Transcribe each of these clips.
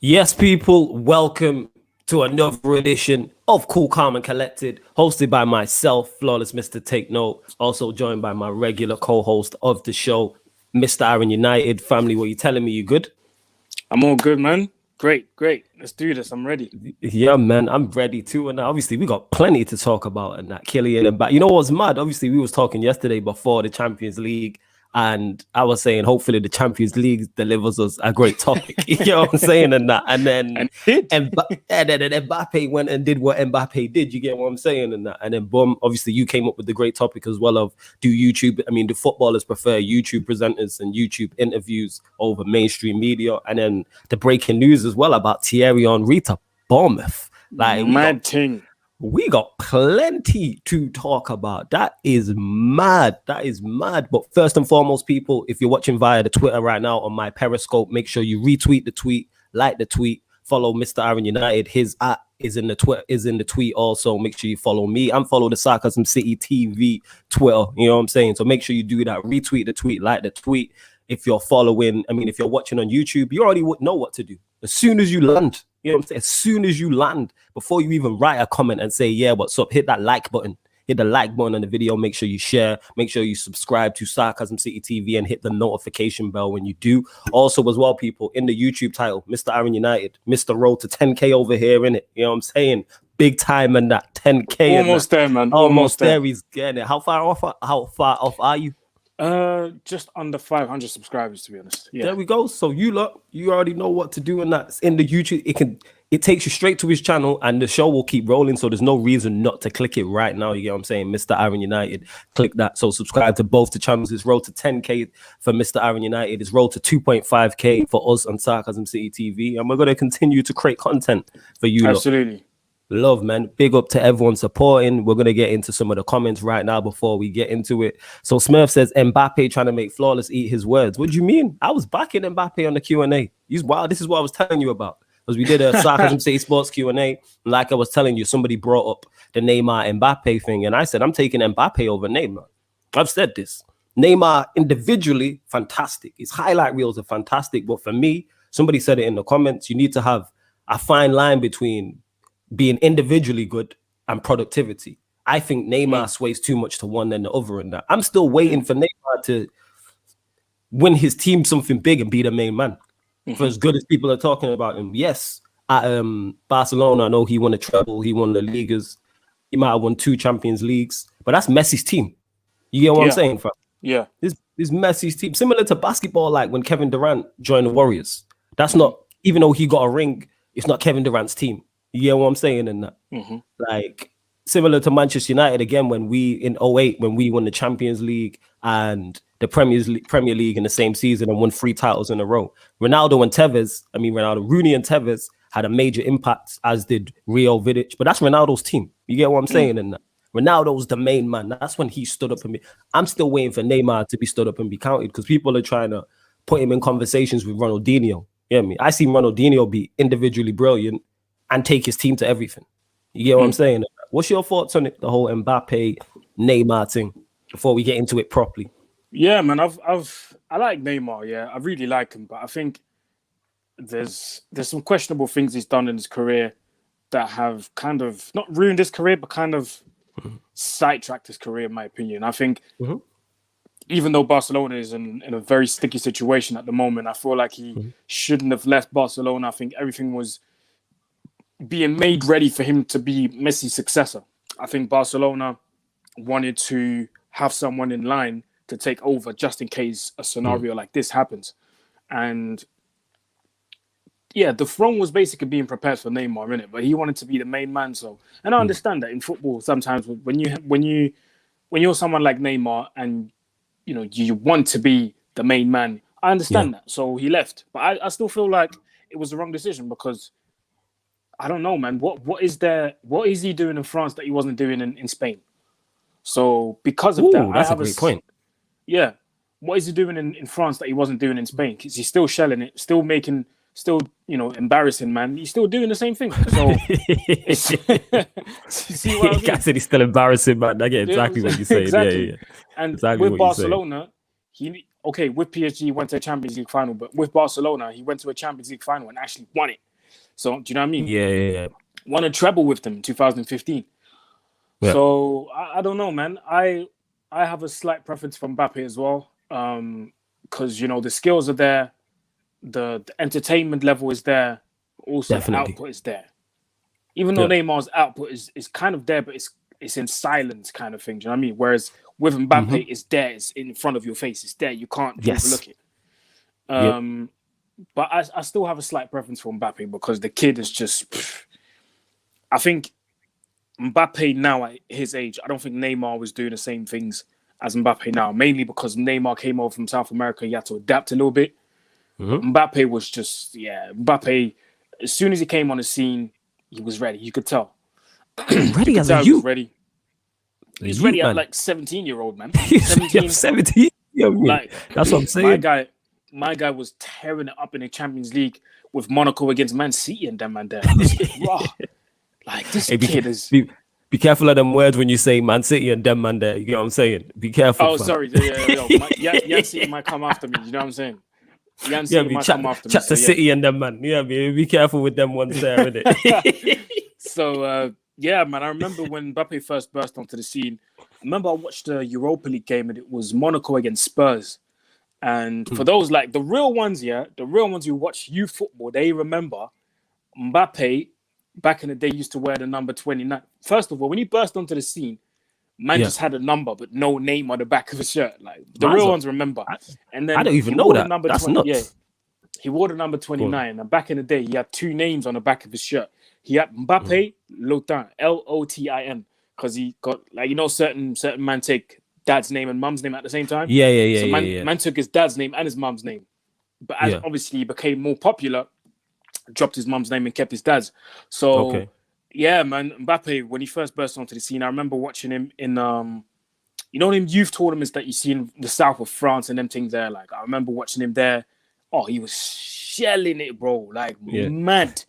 Yes, people, welcome to another edition of Cool, Calm, and Collected, hosted by myself, Flawless Mr. Take Note, also joined by my regular co-host of the show, Mr. Aaron United. Family, what you telling me? You good? I'm all good, man. Great. Let's do this. I'm ready. Yeah, man, I'm ready too. And obviously, we got plenty to talk about. And that Kylian and Mbappe. You know what's mad? Obviously, we was talking yesterday before the Champions League, and I was saying, hopefully, the Champions League delivers us a great topic. You know what I'm saying? And then Mbappe went and did what Mbappe did. You get what I'm saying? And then boom, obviously, you came up with the great topic as well of do footballers prefer YouTube presenters and YouTube interviews over mainstream media? And then the breaking news as well about Thierry Henry to Bournemouth. Like we got plenty to talk about. That is mad. But first and foremost, people, if you're watching via the Twitter right now on my Periscope, make sure you retweet the tweet, like the tweet, follow Mr. Aaron United. His @ is in the tweet also. Make sure you follow me and follow the Sarcasm City TV Twitter. You know what I'm saying? So make sure you do that. Retweet the tweet, like the tweet. If you're watching on YouTube, you already would know what to do. As soon as you land, you know what I'm saying? As soon as you land, before you even write a comment and say, yeah, what's up, hit that like button. Hit the like button on the video. Make sure you share. Make sure you subscribe to Sarcasm City TV and hit the notification bell when you do. Also, as well, people, in the YouTube title, Mr. Aaron United, Mr. Road to 10K over here, innit? You know what I'm saying? Big time in that 10K. Almost there, man. Almost there. He's getting it. How far off are you? Just under 500 subscribers, to be honest. Yeah. There we go. So you already know what to do, and that's in the YouTube. It takes you straight to his channel, and the show will keep rolling. So there's no reason not to click it right now. You get what I'm saying, Mr. Aaron United. Click that. So subscribe to both the channels. It's road to 10K for Mr. Aaron United. It's road to 2.5K for us on Sarcasm City TV, and we're gonna continue to create content for you. Absolutely. Love, man. Big up to everyone supporting. We're going to get into some of the comments right now before we get into it. So Smurf says, Mbappe trying to make Flawless eat his words. What do you mean? I was backing Mbappe on the Q&A. Wow, this is what I was telling you about. Because we did a Sarcasm City Sports Q&A. Like I was telling you, somebody brought up the Neymar Mbappe thing. And I said, I'm taking Mbappe over Neymar. I've said this. Neymar individually, fantastic. His highlight reels are fantastic. But for me, somebody said it in the comments, you need to have a fine line between being individually good and productivity. I think Neymar sways too much to one than the other in that. I'm still waiting for Neymar to win his team something big and be the main man. For as good as people are talking about him. Yes, at Barcelona, I know he won a treble, he won the Ligas, he might have won 2 Champions Leagues, but that's Messi's team. You get what I'm saying, fam? Yeah. This Messi's team, similar to basketball, like when Kevin Durant joined the Warriors. That's not, even though he got a ring, it's not Kevin Durant's team. You get what I'm saying in that? Like, similar to Manchester United, again, when we, in 2008, when we won the Champions League and the Premier League in the same season and won 3 titles in a row. Rooney and Tevez had a major impact, as did Rio Vidic. But that's Ronaldo's team. You get what I'm saying in that? Ronaldo's the main man. That's when he stood up and I'm still waiting for Neymar to be stood up and be counted because people are trying to put him in conversations with Ronaldinho. You get me? I see Ronaldinho be individually brilliant and take his team to everything. You get what I'm saying? What's your thoughts on it, the whole Mbappe, Neymar thing, before we get into it properly? Yeah, man, I like Neymar, yeah. I really like him, but I think there's some questionable things he's done in his career that have kind of not ruined his career, but kind of sidetracked his career, in my opinion. I think even though Barcelona is in a very sticky situation at the moment, I feel like he shouldn't have left Barcelona. I think everything was being made ready for him to be Messi's successor. I think Barcelona wanted to have someone in line to take over just in case a scenario like this happens. And yeah, the throne was basically being prepared for Neymar, innit? But he wanted to be the main man. So, and I understand that in football, sometimes when you're someone like Neymar and you want to be the main man, I understand that. So he left. But I still feel like it was the wrong decision because I don't know, man. What is he doing in France that he wasn't doing in Spain? So because of that, that's a great point. Yeah. What is he doing in France that he wasn't doing in Spain? Because he's still shelling it, still embarrassing, man. He's still doing the same thing. So see what I mean? I said he's still embarrassing, man. I get exactly what you're saying. Exactly. Yeah. And exactly with Barcelona, with PSG he went to a Champions League final, but with Barcelona, he went to a Champions League final and actually won it. So do you know what I mean? Yeah. Won a treble with them in 2015. Yeah. So I don't know, man. I have a slight preference for Mbappe as well. Because the skills are there, the entertainment level is there, also Definitely. the output is there. Even though Neymar's output is kind of there, but it's in silence kind of thing. Do you know what I mean? Whereas with Mbappe, it's there, it's in front of your face, it's there. You can't overlook it. But I still have a slight preference for Mbappe because the kid is just. I think Mbappe now at his age, I don't think Neymar was doing the same things as Mbappe now, mainly because Neymar came over from South America, he had to adapt a little bit. Mbappe was just, Mbappe, as soon as he came on the scene, he was ready. You could tell. Ready as a youth. He was ready at like 17-year-old, man. 17? Like, that's what I'm saying. My guy was tearing it up in the Champions League with Monaco against Man City and them and there. Like, this kid is... Be careful of them words when you say Man City and them man there. You get what I'm saying? Be careful. Oh, sorry. Yan City might come after me. You know what I'm saying? Yan City might come after me. Chat to City and them man. Yeah, be careful with them ones there, innit? So, man, I remember when Mbappe first burst onto the scene. I remember I watched the Europa League game and it was Monaco against Spurs. And for those, like, the real ones who watch youth football, they remember Mbappe back in the day used to wear the number 29. First of all, when he burst onto the scene, man just had a number but no name on the back of his shirt. Like, the real ones remember. And then I don't even know that. That's 20, nuts. Yeah, he wore the number 29. And back in the day, he had two names on the back of his shirt. He had Mbappe Lotin, Lotin, because he got, like, certain man take dad's name and mum's name at the same time. Yeah. Man took his dad's name and his mum's name. But as obviously he became more popular, dropped his mum's name and kept his dad's. So, man, Mbappe, when he first burst onto the scene, I remember watching him in, them youth tournaments that you see in the south of France and them things there. Like, I remember watching him there. Oh, he was shelling it, bro. Like, mad.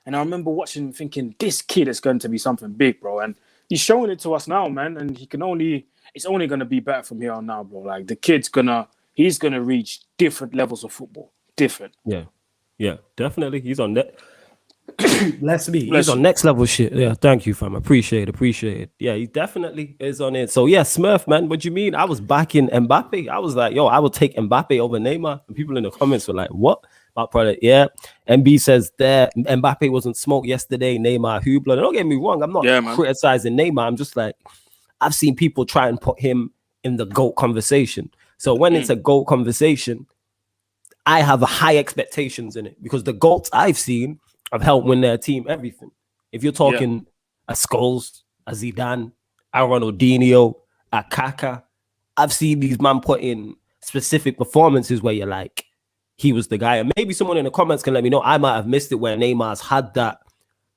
And I remember watching him thinking, this kid is going to be something big, bro. And he's showing it to us now, man. And it's only going to be better from here on now, bro. Like, the kid's he's going to reach different levels of football. Different. Yeah, definitely. He's on that. He's on next level shit. Yeah, thank you, fam. Appreciate it. Yeah, he definitely is on it. So yeah, Smurf, man, what do you mean? I was backing Mbappe. I was like, I will take Mbappe over Neymar. And people in the comments were like, what? About product, yeah. MB says there Mbappe wasn't smoked yesterday. Neymar Hubler. Don't get me wrong. I'm not criticizing Neymar. I'm just like, I've seen people try and put him in the GOAT conversation. So when it's a GOAT conversation, I have high expectations in it because the GOATs I've seen have helped win their team everything. If you're talking a Scholes, a Zidane, a Ronaldinho, a Kaká, I've seen these men put in specific performances where you're like, he was the guy. And maybe someone in the comments can let me know. I might have missed it where Neymar's had that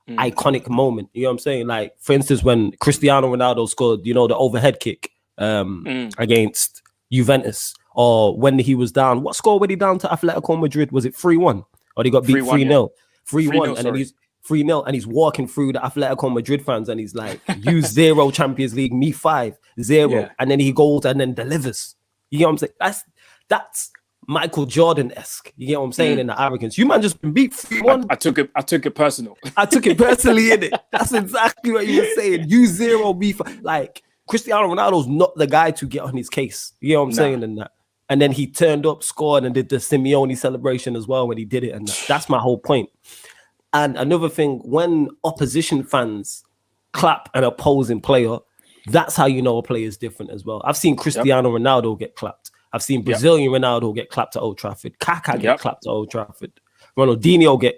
iconic moment. You know what I'm saying? Like, for instance, when Cristiano Ronaldo scored, the overhead kick against Juventus, or when he was down. What score were he down to Atletico Madrid? Was it 3-1? Or they got beat 3-0? 3-1, and then he's 3-0, and he's walking through the Atletico Madrid fans, and he's like, "You 0 Champions League, me 5, 0," and then he goes and then delivers. You know what I'm saying? That's Michael Jordan-esque. You get what I'm saying? In the arrogance, you man just been beat 3-1. I took it personal. I took it personally in it. That's exactly what you were saying. You 0, me 5. Like, Cristiano Ronaldo's not the guy to get on his case. You know what I'm saying? And that. And then he turned up, scored, and did the Simeone celebration as well when he did it. And that's my whole point. And another thing, when opposition fans clap an opposing player, that's how you know a player is different as well. I've seen Cristiano Ronaldo get clapped. I've seen Brazilian Ronaldo get clapped at Old Trafford. Kaká get clapped at Old Trafford. Ronaldinho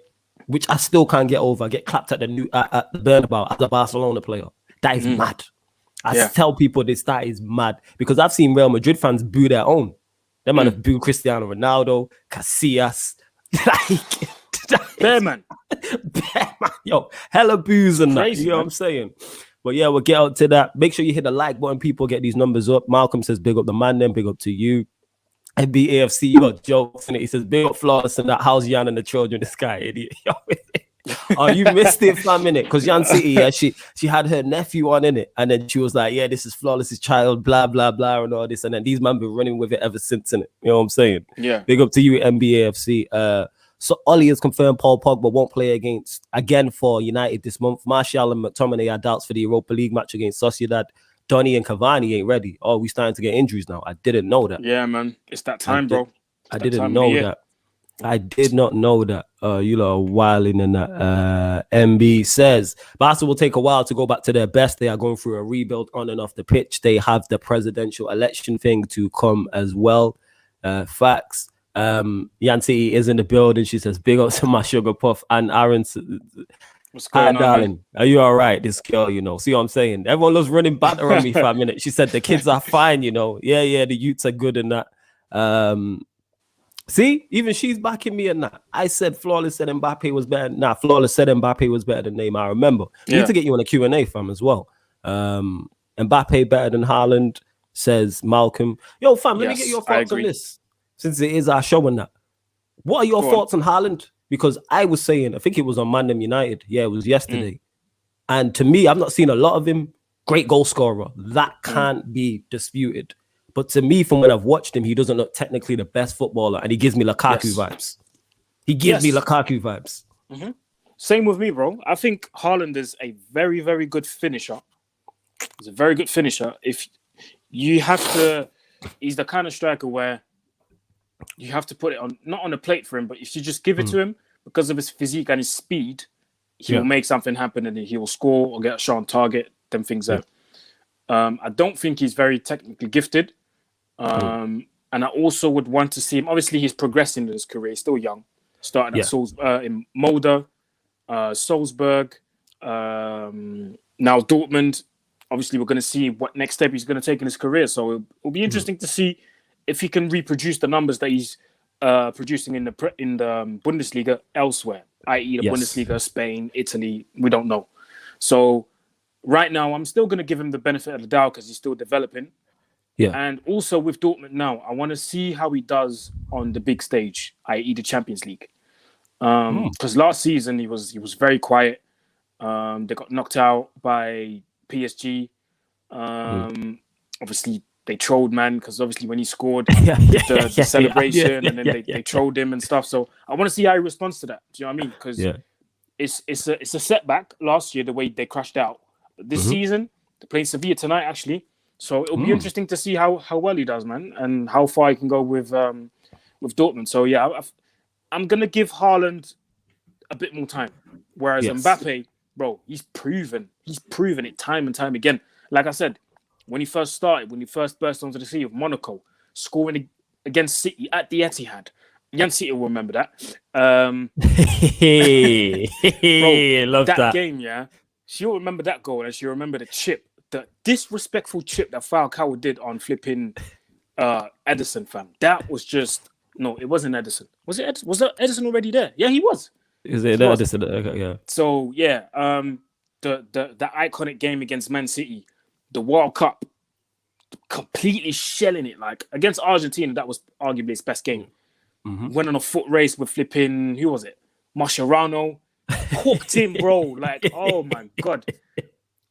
which I still can't get over, get clapped at the Bernabeu as a Barcelona player. That is mad. I tell people this, that is mad. Because I've seen Real Madrid fans boo their own. They might have booed Cristiano Ronaldo, Casillas. Bear man. Yo, hella boos and that. You know what I'm saying? But yeah, we'll get out to that. Make sure you hit the like button, people. Get these numbers up. Malcolm says, big up the man, then big up to you. NBAFC, you got jokes in it. He says, big up Flawless and that. How's Jan and the children? This guy, idiot. Oh, you missed it, fam, innit? Because Jan City, she had her nephew on, innit? And then she was like, yeah, this is Flawless's child, blah, blah, blah, and all this. And then these men been running with it ever since, innit? You know what I'm saying? Yeah. Big up to you, NBAFC. So Ollie has confirmed Paul Pogba won't play again for United this month. Martial and McTominay are doubts for the Europa League match against Sociedad. Donny and Cavani ain't ready. Oh, we starting to get injuries now. I didn't know that. Yeah, man. It's that time, bro. I didn't know that. I did not know that. You lot are wilding in that. MB says Barca will take a while to go back to their best. They are going through a rebuild on and off the pitch. They have the election thing to come as well. Facts. Yancy is in the building. She says, big up to my sugar puff and Aaron. What's going on, darling? Man? Are you all right? This girl, see what I'm saying? Everyone was running batter on me for a minute. She said the kids are fine, Yeah, the youths are good and that. See, even she's backing me in that. I said Flawless said Mbappe was better. Nah, Flawless said Mbappe was better than Neymar. I remember. We need to get you on a Q&A, fam, as well. Mbappe better than Haaland, says Malcolm. Yo, fam, let me get your thoughts on this. Since it is our show and that. What are your thoughts on Haaland? Because I was saying, I think it was on Man United. Yeah, it was yesterday. And to me, I've not seen a lot of him. Great goal scorer. That can't be disputed. But to me, from when I've watched him, he doesn't look technically the best footballer. And he gives me Lukaku vibes. He gives me Lukaku vibes. Mm-hmm. Same with me, bro. I think Haaland is a very, very good finisher. He's a very good finisher. If you have to, he's the kind of striker where you have to put it on, not on a plate for him, but if you just give it to him, because of his physique and his speed, he will make something happen and he will score or get a shot on target, them things there. I don't think he's very technically gifted. And I also would want to see him. Obviously, he's progressing in his career. He's still young. Started at in Molde, Salzburg, now Dortmund. Obviously, we're going to see what next step he's going to take in his career. So it'll be interesting to see if he can reproduce the numbers that he's producing in the Bundesliga elsewhere, i.e. the Bundesliga, Spain, Italy. We don't know. So right now, I'm still going to give him the benefit of the doubt because he's still developing. Yeah. And also with Dortmund now, I want to see how he does on the big stage, i.e. the Champions League. Because last season he was very quiet. They got knocked out by PSG. Obviously they trolled, man, because obviously when he scored the celebration and then they trolled him and stuff. So I want to see how he responds to that. Do you know what I mean? Because it's a setback last year, the way they crashed out. But this season, they're playing Sevilla tonight, actually. So it'll be interesting to see how well he does, man, and how far he can go with Dortmund. So yeah, I'm gonna give Haaland a bit more time. Whereas Mbappe, bro, he's proven it time and time again. Like I said, when he first burst onto the scene of Monaco, scoring against City at the Etihad. Young City will remember that. Bro, love that game, yeah. She'll remember that goal and she'll remember the chip. The disrespectful chip that Falcao did on flipping Edison, fam. That was just it wasn't Edison. Was it? Was Edison already there? Yeah, he was. Is it Edison? Okay, yeah. So yeah, the iconic game against Man City, the World Cup, completely shelling it like against Argentina. That was arguably his best game. Went on a foot race with flipping, who was it? Mascherano. Hooked him, bro. Like, oh my God.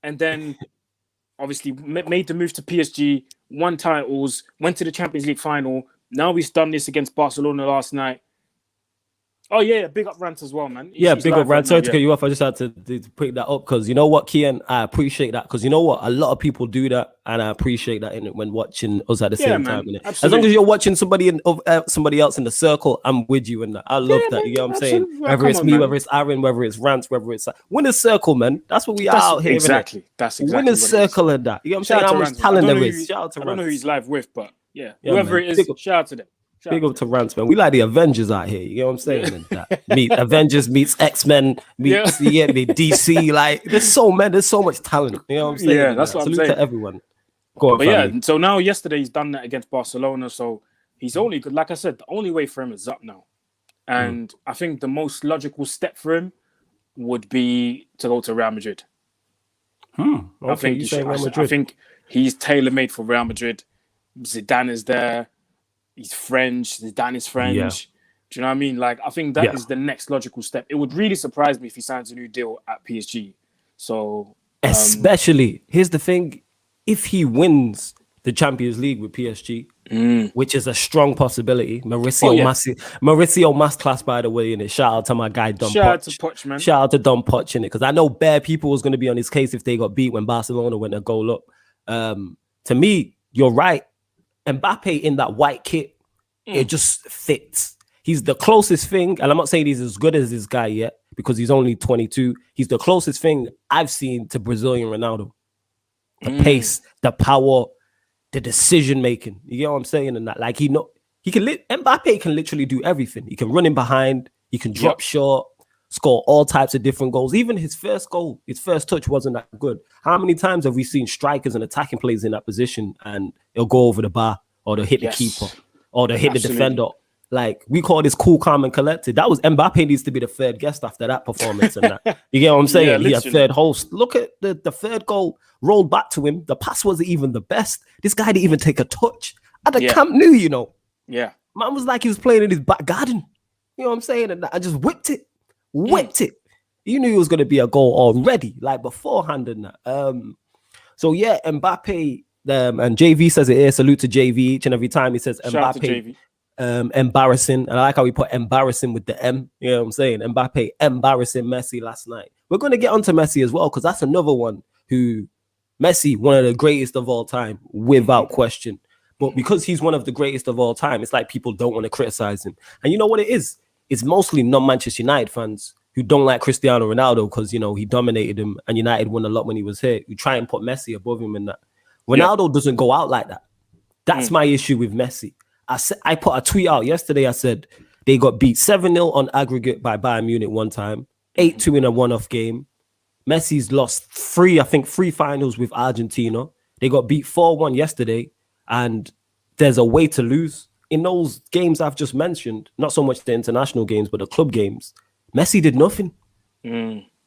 And then obviously made the move to PSG, won titles, went to the Champions League final. Now he's done this against Barcelona last night. Oh yeah, big up Rant as well, man. He's big up Rant. Sorry to cut you off. I just had to pick that up because you know what, Kian, I appreciate that because you know what, a lot of people do that, and I appreciate that when watching us at the same time. As long as you're watching somebody else in the circle, I'm with you in that. I love that. You know what I'm saying? Whether it's me, whether it's Aaron, whether it's Rant, whether it's winner's circle, man. That's what we are out here. Exactly. That's exactly winner's circle and that. You know what I'm saying? How much talent there is. Shout out to Rant. I don't know who he's live with, but whoever it is, shout out to them. Big up to Rants, man. We like the Avengers out here. You know what I'm saying? Avengers meets X-Men meets DC. Like there's so much talent. You know what I'm saying? Yeah, that's what I'm saying. Salute to everyone. Go on, but family. So now yesterday he's done that against Barcelona. So he's only good. Like I said, the only way for him is up now. And I think the most logical step for him would be to go to Real Madrid. Okay, I think he's tailor-made for Real Madrid. Zidane is there. He's French. Zidane is French. Yeah. Do you know what I mean? Like, I think that is the next logical step. It would really surprise me if he signs a new deal at PSG. So, especially, here's the thing: if he wins the Champions League with PSG, which is a strong possibility. Oh, yeah. Mauricio Masterclass, by the way, in it. Shout out to my guy Don Shout out to Poch. Poch, man. Shout out to Don Poch in it, because I know bare people was going to be on his case if they got beat when Barcelona went a goal up. To me, you're right. Mbappe in that white kit, it just fits. He's the closest thing, and I'm not saying he's as good as this guy yet because he's only 22. He's the closest thing I've seen to Brazilian Ronaldo. The pace, the power, the decision making. You get what I'm saying? And that, like, Mbappe can literally do everything. He can run in behind, he can drop short, score all types of different goals. Even his first goal, his first touch wasn't that good. How many times have we seen strikers and attacking players in that position and it'll go over the bar, or they'll hit the keeper, or they'll hit the defender? Like, we call this cool, calm, and collected. That was Mbappe needs to be the third guest after that performance and that. You get what I'm saying? He had third host. Look at the third goal rolled back to him. The pass wasn't even the best. This guy didn't even take a touch at the Camp Nou, you know. Yeah. Man was like he was playing in his back garden. You know what I'm saying? And I just whipped it. You knew it was going to be a goal already, like beforehand and that. So yeah, Mbappe, and JV says it here. Salute to JV each and every time he says Mbappe. Embarrassing. And I like how we put embarrassing with the M. You know what I'm saying? Mbappe embarrassing Messi last night. We're going to get onto Messi as well, because that's another one who Messi, one of the greatest of all time, without question. But because he's one of the greatest of all time, it's like people don't want to criticize him. And you know what it is? It's mostly non-Manchester United fans who don't like Cristiano Ronaldo because, you know, he dominated him and United won a lot when he was here. You try and put Messi above him in that. Ronaldo doesn't go out like that. That's my issue with Messi. I put a tweet out yesterday. I said they got beat 7-0 on aggregate by Bayern Munich one time, 8-2 in a one-off game. Messi's lost three finals with Argentina. They got beat 4-1 yesterday, and there's a way to lose. In those games I've just mentioned, not so much the international games, but the club games, Messi did nothing.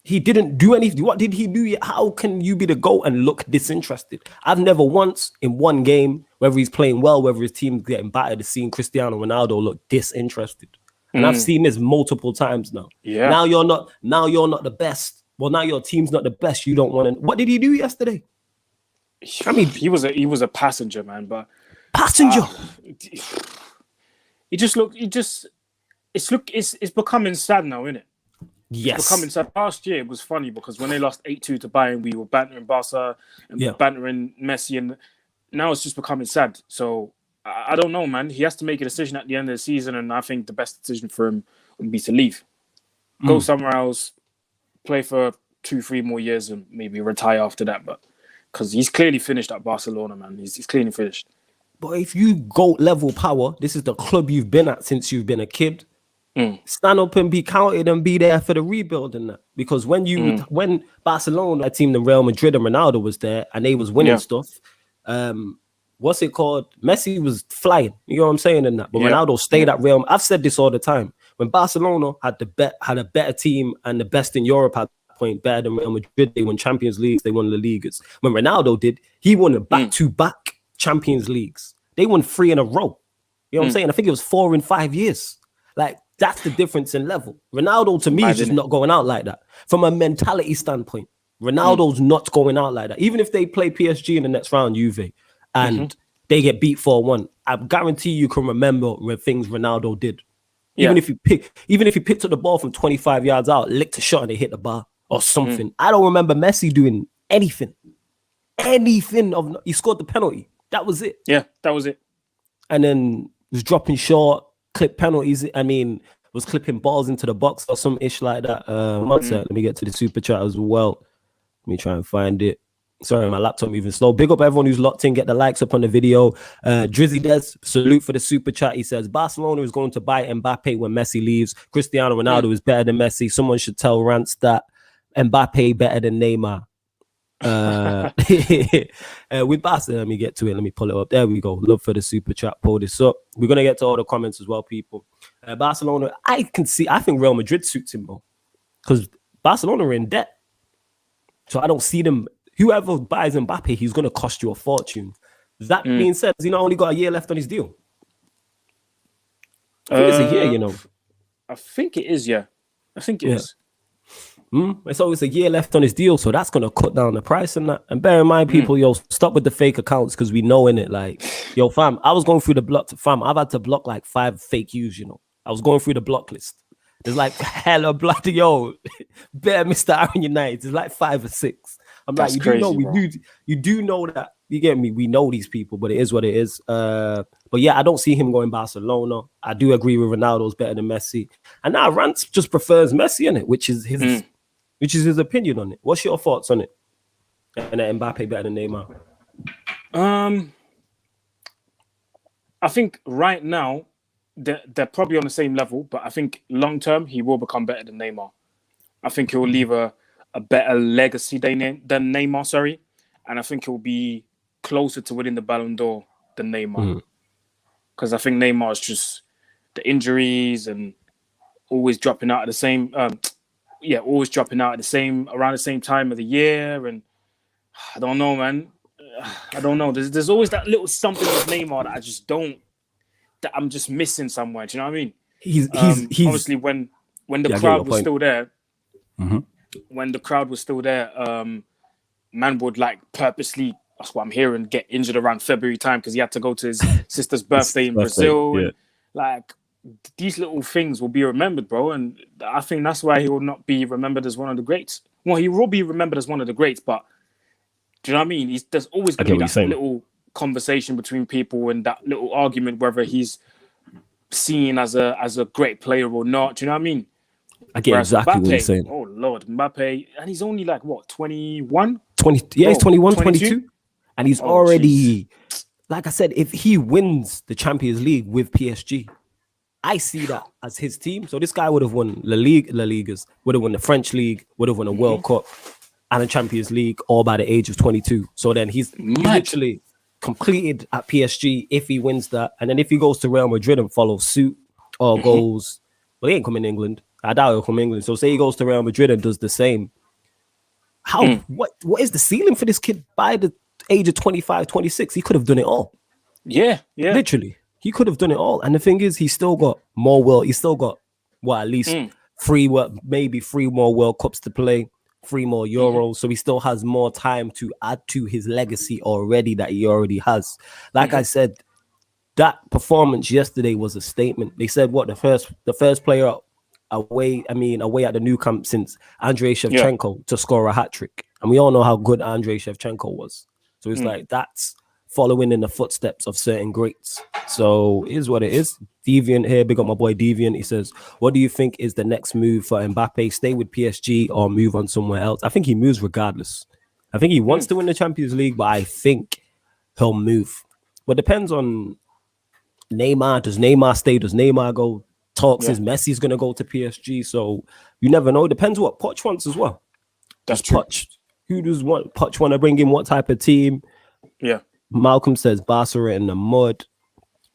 He didn't do anything. What did he do? How can you be the GOAT and look disinterested? I've never once in one game, whether he's playing well, whether his team's getting battered, seen Cristiano Ronaldo look disinterested. And I've seen this multiple times now. Yeah. Now you're not the best. Well, now your team's not the best. You don't want to. What did he do yesterday? I mean, he was a passenger, man. But passenger. It's becoming sad now, isn't it? Yes. It's becoming sad. Last year it was funny because when they lost 8-2 to Bayern, we were bantering Barca and bantering Messi, and now it's just becoming sad. So I don't know, man. He has to make a decision at the end of the season, and I think the best decision for him would be to leave, go somewhere else, play for 2-3 more years, and maybe retire after that. But because he's clearly finished at Barcelona, man. He's clearly finished. But if you go level power, this is the club you've been at since you've been a kid. Stand up and be counted and be there for the rebuild and that. Because when Barcelona, a team, the Real Madrid and Ronaldo was there and they was winning stuff, what's it called? Messi was flying. You know what I'm saying in that. But Ronaldo stayed at Real. I've said this all the time. When Barcelona had a better team and the best in Europe at that point, better than Real Madrid, they won Champions Leagues, they won La Ligas. When Ronaldo did, he won a back-to-back Champions Leagues. They won 3 in a row. You know what I'm saying? I think it was 4 in 5 years. Like, that's the difference in level. Ronaldo, to me, is just not going out like that. From a mentality standpoint, Ronaldo's not going out like that. Even if they play PSG in the next round, Juve, and they get beat 4-1, I guarantee you can remember when things Ronaldo did. Even if you picked up the ball from 25 yards out, licked a shot and they hit the bar or something. I don't remember Messi doing anything. He scored the penalty. That was it. Yeah, that was it. And then was dropping short, clip penalties. I mean, was clipping balls into the box or some ish like that. One sec, let me get to the super chat as well. Let me try and find it. Sorry, my laptop moving slow. Big up everyone who's locked in. Get the likes up on the video. Drizzy Des, salute for the super chat. He says, Barcelona is going to buy Mbappe when Messi leaves. Cristiano Ronaldo is better than Messi. Someone should tell Rance that Mbappe better than Neymar. With Barca, let me get to it. Let me pull it up. There we go. Love for the super chat. Pull this up. We're gonna get to all the comments as well, people. Barcelona, I think Real Madrid suits him more because Barcelona are in debt, so I don't see them. Whoever buys Mbappe, he's gonna cost you a fortune. That being said, he's only got a year left on his deal. I think it's a year, you know. I think it is. Yeah, I think it is. It's always a year left on his deal, so that's gonna cut down the price and that. And bear in mind, people, yo, stop with the fake accounts because we know in it, like, yo, fam, I was going through the block, fam. I've had to block like 5 fake U's, you know. I was going through the block list. There's like hella bloody yo, better Mr. Aaron United. There's like 5 or 6. I'm That's like, crazy, you do know that. You get me? We know these people, but it is what it is. But yeah, I don't see him going Barcelona. I do agree with Ronaldo's better than Messi. And now Rance just prefers Messi in it, which is his opinion on it. What's your thoughts on it? And Mbappe better than Neymar? I think right now they're probably on the same level, but I think long term he will become better than Neymar. I think he'll leave a better legacy than Neymar, sorry. And I think he'll be closer to winning the Ballon d'Or than Neymar. Because I think Neymar is just the injuries and always dropping out at the same always dropping out at around the same time of the year. And I don't know, man. I don't know. There's always that little something with Neymar that I'm just missing somewhere. Do you know what I mean? He's obviously when the crowd was still there, when the crowd was still there, man would like purposely, that's what I'm hearing, get injured around February time because he had to go to his sister's birthday in Brazil. Yeah. And like these little things will be remembered, bro. And I think that's why he will not be remembered as one of the greats. Well, he will be remembered as one of the greats, but do you know what I mean? There's always going to be that little conversation between people and that little argument whether he's seen as a great player or not. Do you know what I mean? I get exactly Mbappe, what you're saying. Oh, Lord. Mbappe, and he's only like, what, 21? 20, yeah, he's 21, 22? 22. And he's already, like I said, if he wins the Champions League with PSG, I see that as his team. So this guy would have won La Ligas, would have won the French League, would have won a World Cup and a Champions League all by the age of 22. So then he's literally completed at PSG if he wins that. And then if he goes to Real Madrid and follows suit or goes, well, he ain't coming to England. I doubt he'll come to England. So say he goes to Real Madrid and does the same. What is the ceiling for this kid by the age of 25, 26? He could have done it all. Yeah. Literally. He could have done it all. And the thing is, he's still got more world. He's still got, at least maybe 3 more World Cups to play, 3 more Euros. So he still has more time to add to his legacy already that he already has. Like I said, that performance yesterday was a statement. They said the first player away at the new camp since Andrei Shevchenko to score a hat-trick. And we all know how good Andrei Shevchenko was. So it's like that's following in the footsteps of certain greats. So it is what it is. Deviant here, big up my boy Deviant. He says, what do you think is the next move for Mbappe? Stay with PSG or move on somewhere else? I think he moves regardless. I think he wants to win the Champions League, but I think he'll move. But depends on Neymar. Does Neymar stay? Does Neymar go? Talks is Messi's going to go to PSG. So you never know. Depends what Poch wants as well. That's true. Who does Poch want to bring in? What type of team? Yeah. Malcolm says Barca are in the mud.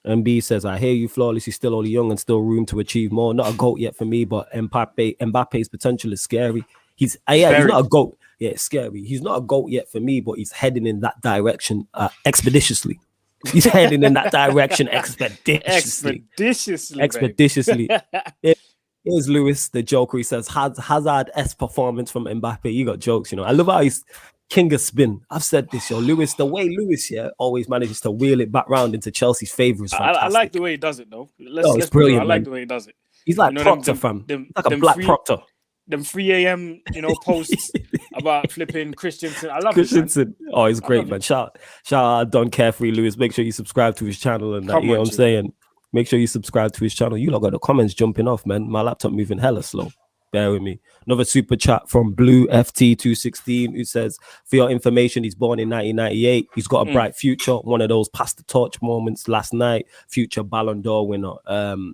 MB says, I hear you, Flawless. He's still only young and still room to achieve more. Not a GOAT yet for me, but Mbappe's potential is scary. He's not a GOAT. Yeah, it's scary. He's not a GOAT yet for me, but he's heading in that direction expeditiously. He's heading in that direction expeditiously. Here's Lewis, the Joker. He says, Hazard-esque performance from Mbappe. You got jokes, you know. I love how he's king of spin. I've said this, yo. Lewis, the way Lewis always manages to wheel it back round into Chelsea's favour is fantastic. I like the way he does it, though. It's brilliant. I like the way he does it. He's like Proctor, fam. Like a black Proctor. Them 3 a.m. posts about flipping Christensen. I love Christensen. Oh, he's great, man. Shout out Don Carefree Lewis. Make sure you subscribe to his channel and that. You know what I'm saying? Make sure you subscribe to his channel. You lot got the comments jumping off, man. My laptop moving hella slow. Bear with me. Another super chat from Blue FT216 who says, for your information, he's born in 1998. He's got a bright future. One of those pass the torch moments last night. Future Ballon d'Or winner.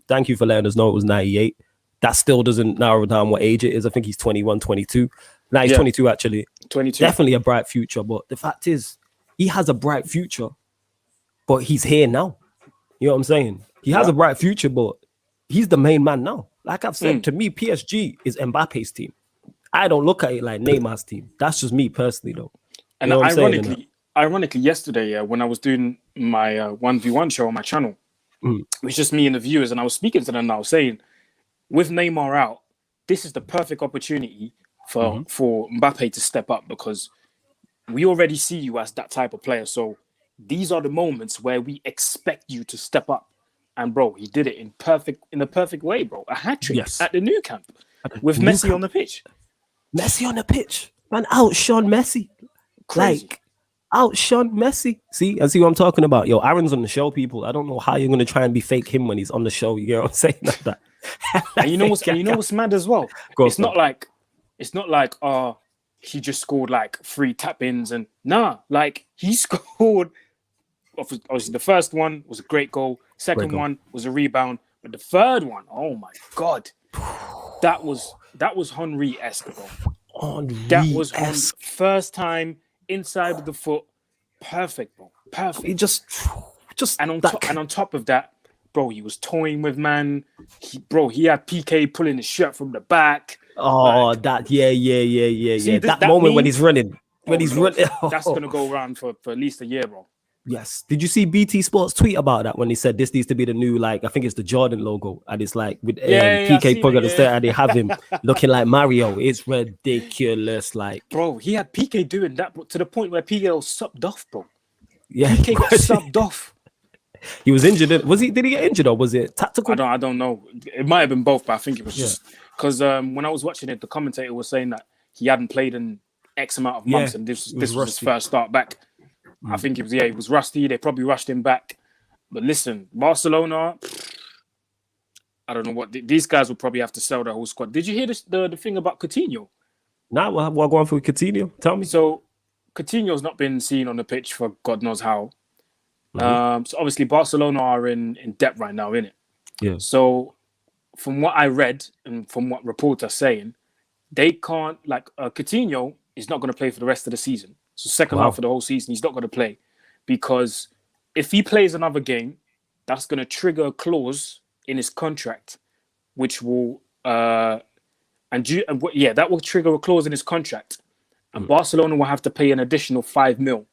Thank you for letting us know it was 98. That still doesn't narrow down what age it is. I think he's 21, 22. Now he's 22, actually. 22. Definitely a bright future. But the fact is, he has a bright future, but he's here now. You know what I'm saying? He has a bright future, but he's the main man now. Like I've said, to me, PSG is Mbappe's team. I don't look at it like Neymar's team. That's just me personally, though. And ironically, yesterday, when I was doing my 1v1 show on my channel, it was just me and the viewers, and I was speaking to them now saying, with Neymar out, this is the perfect opportunity for Mbappe to step up, because we already see you as that type of player. So these are the moments where we expect you to step up. And bro, he did it in a perfect way, bro. A hat trick at the new camp with Messi on the pitch. Messi on the pitch, man, outshone Messi. Crazy. Like, outshone Messi. See, I see what I'm talking about. Yo, Aaron's on the show, people. I don't know how you're gonna try and be fake him when he's on the show. You know what I'm saying? Like that. And you know what's mad as well? It's not like he just scored like 3 tap-ins and like he scored. Obviously, the first one was a great goal. Second one was a rebound, but the third one, oh my god, that was Henry-esque, bro. That was Henry. First time inside of the foot, perfect, bro. Perfect. He just and on top of that, bro, he was toying with man. He had PK pulling his shirt from the back. Oh, like, that See, that moment meme, when he's running, running, that's gonna go around for at least a year, bro. Yes. Did you see BT Sports tweet about that when he said this needs to be the new, like, I think it's the Jordan logo, and it's like with PK Pug at the start, and they have him looking like Mario. It's ridiculous, like, bro. He had PK doing that, but to the point where PK was subbed off, bro. Yeah, PK got subbed off. He was injured. Did he get injured, or was it tactical? I don't know. It might have been both, but I think it was just because when I was watching it, the commentator was saying that he hadn't played in X amount of months, and this was his first start back. I think he was rusty. They probably rushed him back. But listen, Barcelona, I don't know what these guys will probably have to sell the whole squad. Did you hear the thing about Coutinho? Nah, what going for Coutinho? Tell me. So Coutinho's not been seen on the pitch for God knows how. So obviously Barcelona are in debt right now, innit? Yeah. So from what I read and from what reports are saying, they can't, like, Coutinho is not going to play for the rest of the season. So second half of the whole season, he's not going to play, because if he plays another game, that's going to trigger a clause in his contract, which will that will trigger a clause in his contract, and Barcelona will have to pay an additional 5 mil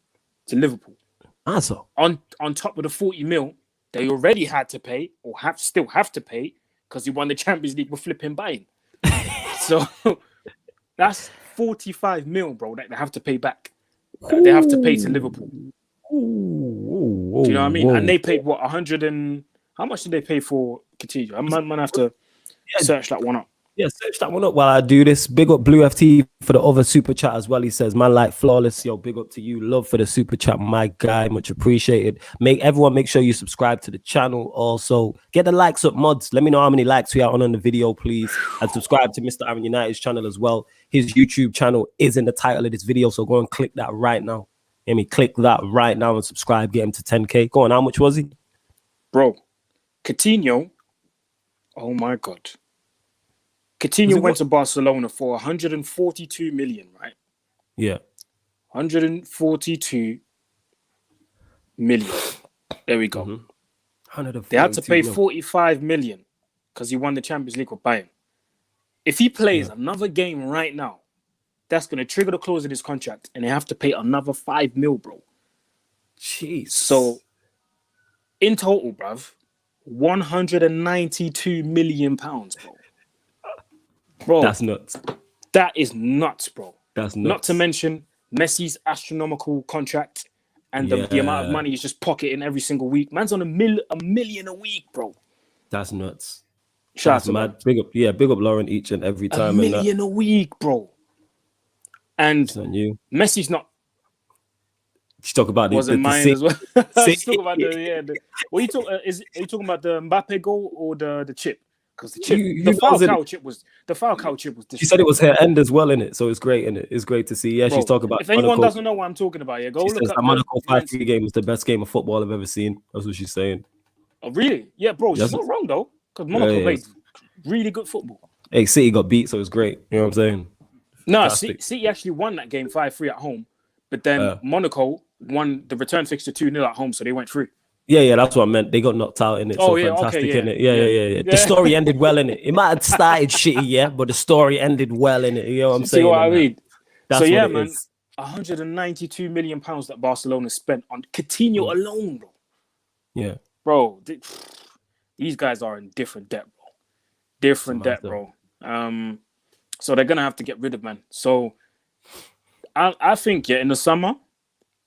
to Liverpool. Also, on top of the 40 mil they already had to pay, or still have to pay, because he won the Champions League with flipping buying. So that's 45 mil, bro, that they have to pay back. They have to pay to Liverpool. Do you know what I mean? And they paid what, 100 and how much did they pay for Coutinho? I might have to search that one up. Yeah, search that one up while I do this. Big up Blue FT for the other super chat as well. He says, man, like flawless. Yo, big up to you. Love for the super chat, my guy. Much appreciated. Everyone make sure you subscribe to the channel. Also, get the likes up, mods. Let me know how many likes we are on the video, please. And subscribe to Mr. Aaron United's channel as well. His YouTube channel is in the title of this video, so go and click that right now. Hear me? Click that right now and subscribe. Get him to 10K. Go on, how much was he? Bro, Coutinho, oh my God. Coutinho went to Barcelona for 142 million, right? Yeah. 142 million. There we go. They had to pay 45 million because he won the Champions League with Bayern. If he plays another game right now, that's going to trigger the clause in his contract, and they have to pay another 5 mil, bro. Jeez. So, in total, bruv, 192 million pounds, bro. Bro, that's nuts. That is nuts, bro. That's nuts. Not to mention Messi's astronomical contract and the amount of money he's just pocketing every single week. Man's on a million a week, bro. That's nuts. Shout out to mad. Big up Lauren each and every time. $1 million a week, bro. And Messi's not. You talk about wasn't mine as well. Talk about are you talking about the Mbappe goal or the chip? Because the Falcao chip was She said it was her end as well, in it, so it's great, in it. It's great to see. Yeah, she's talking about. If anyone doesn't know what I'm talking about, go look up. The Monaco 5-3 game was the best game of football I've ever seen. That's what she's saying. Oh, really? Yeah, bro. She's not wrong though, because Monaco played really good football. Hey, City got beat, so it's great. You know what I'm saying? No, City actually won that game 5-3 at home, but then Monaco won the return fixture 2-0 at home, so they went through. Yeah, that's what I meant. They got knocked out in it. Oh, so fantastic in it. Yeah. The story ended well in it. It might have started shitty, but the story ended well in it. You know what I'm saying? See what I mean? That's so man, 192 million pounds that Barcelona spent on Coutinho alone, bro. Yeah, bro. These guys are in different debt, bro. So they're gonna have to get rid of man. So I think in the summer,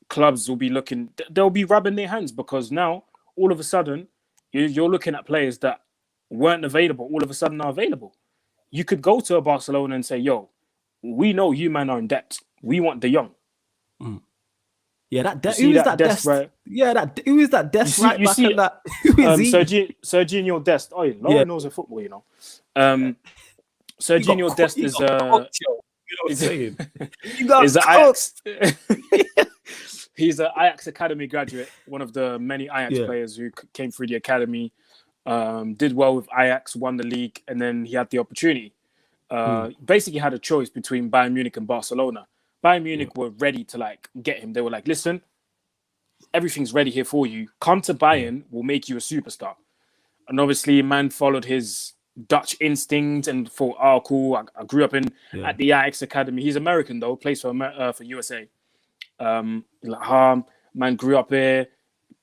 clubs will be looking. They'll be rubbing their hands because now all of a sudden you're looking at players that weren't available. All of a sudden are available. You could go to a Barcelona and say, "Yo, we know you man are in debt. We want De Jong." Yeah, who is that Dest? Right? Yeah, who is that Dest right back at that? Who is he? Serginho Dest. Oh, Laura knows a football, you know. Serginho Dest is Ajax. He's an Ajax Academy graduate, one of the many Ajax players who came through the academy, did well with Ajax, won the league, and then he had the opportunity. Basically had a choice between Bayern Munich and Barcelona. Bayern Munich were ready to get him. They were like, listen, everything's ready here for you. Come to Bayern, we'll make you a superstar. And obviously, man followed his Dutch instinct and thought, oh, cool. I grew up at the Ajax Academy. He's American, though, plays for USA. Man grew up here,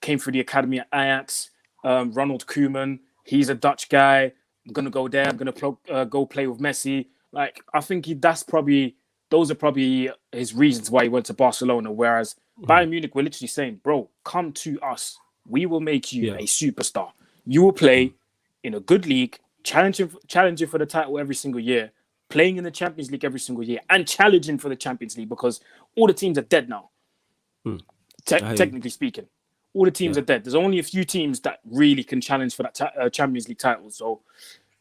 came through the academy at Ajax. Ronald Koeman, he's a Dutch guy. I'm going to go there. I'm going to go play with Messi. I think those are probably his reasons why he went to Barcelona. Whereas Bayern Munich were literally saying, bro, come to us. We will make you a superstar. You will play in a good league, challenging for the title every single year, playing in the Champions League every single year, and challenging for the Champions League because all the teams are dead now. Technically speaking, all the teams are dead. There's only a few teams that really can challenge for that Champions League title. So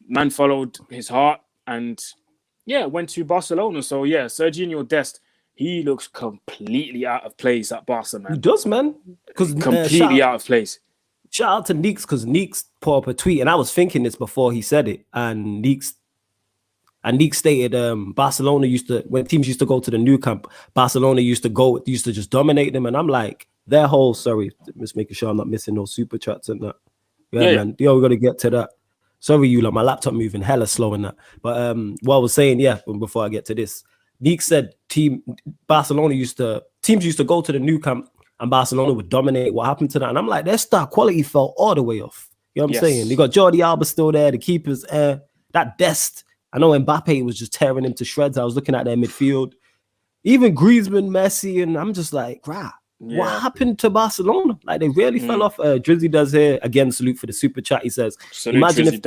man followed his heart and went to Barcelona. So Serginho Dest, he looks completely out of place at Barca, man. He does, man. Completely out of place. Shout out to Neeks because Neeks put up a tweet, and I was thinking this before he said it. And Neeks stated Barcelona when teams used to go to the new camp, Barcelona used to just dominate them. And I'm like, just making sure I'm not missing no super chats and that. Man. We got to get to that. Sorry, you my laptop moving hella slow and that. But what I was saying, before I get to this, Neek said teams used to go to the new camp and Barcelona would dominate. What happened to that? And I'm like, their star quality fell all the way off. You know what I'm saying? You got Jordi Alba still there, the keepers, that Dest. I know Mbappe was just tearing him to shreds. I was looking at their midfield. Even Griezmann, Messi, and I'm just like, what happened to Barcelona? They really fell off. Drizzy does here again. Salute for the super chat. He says, imagine if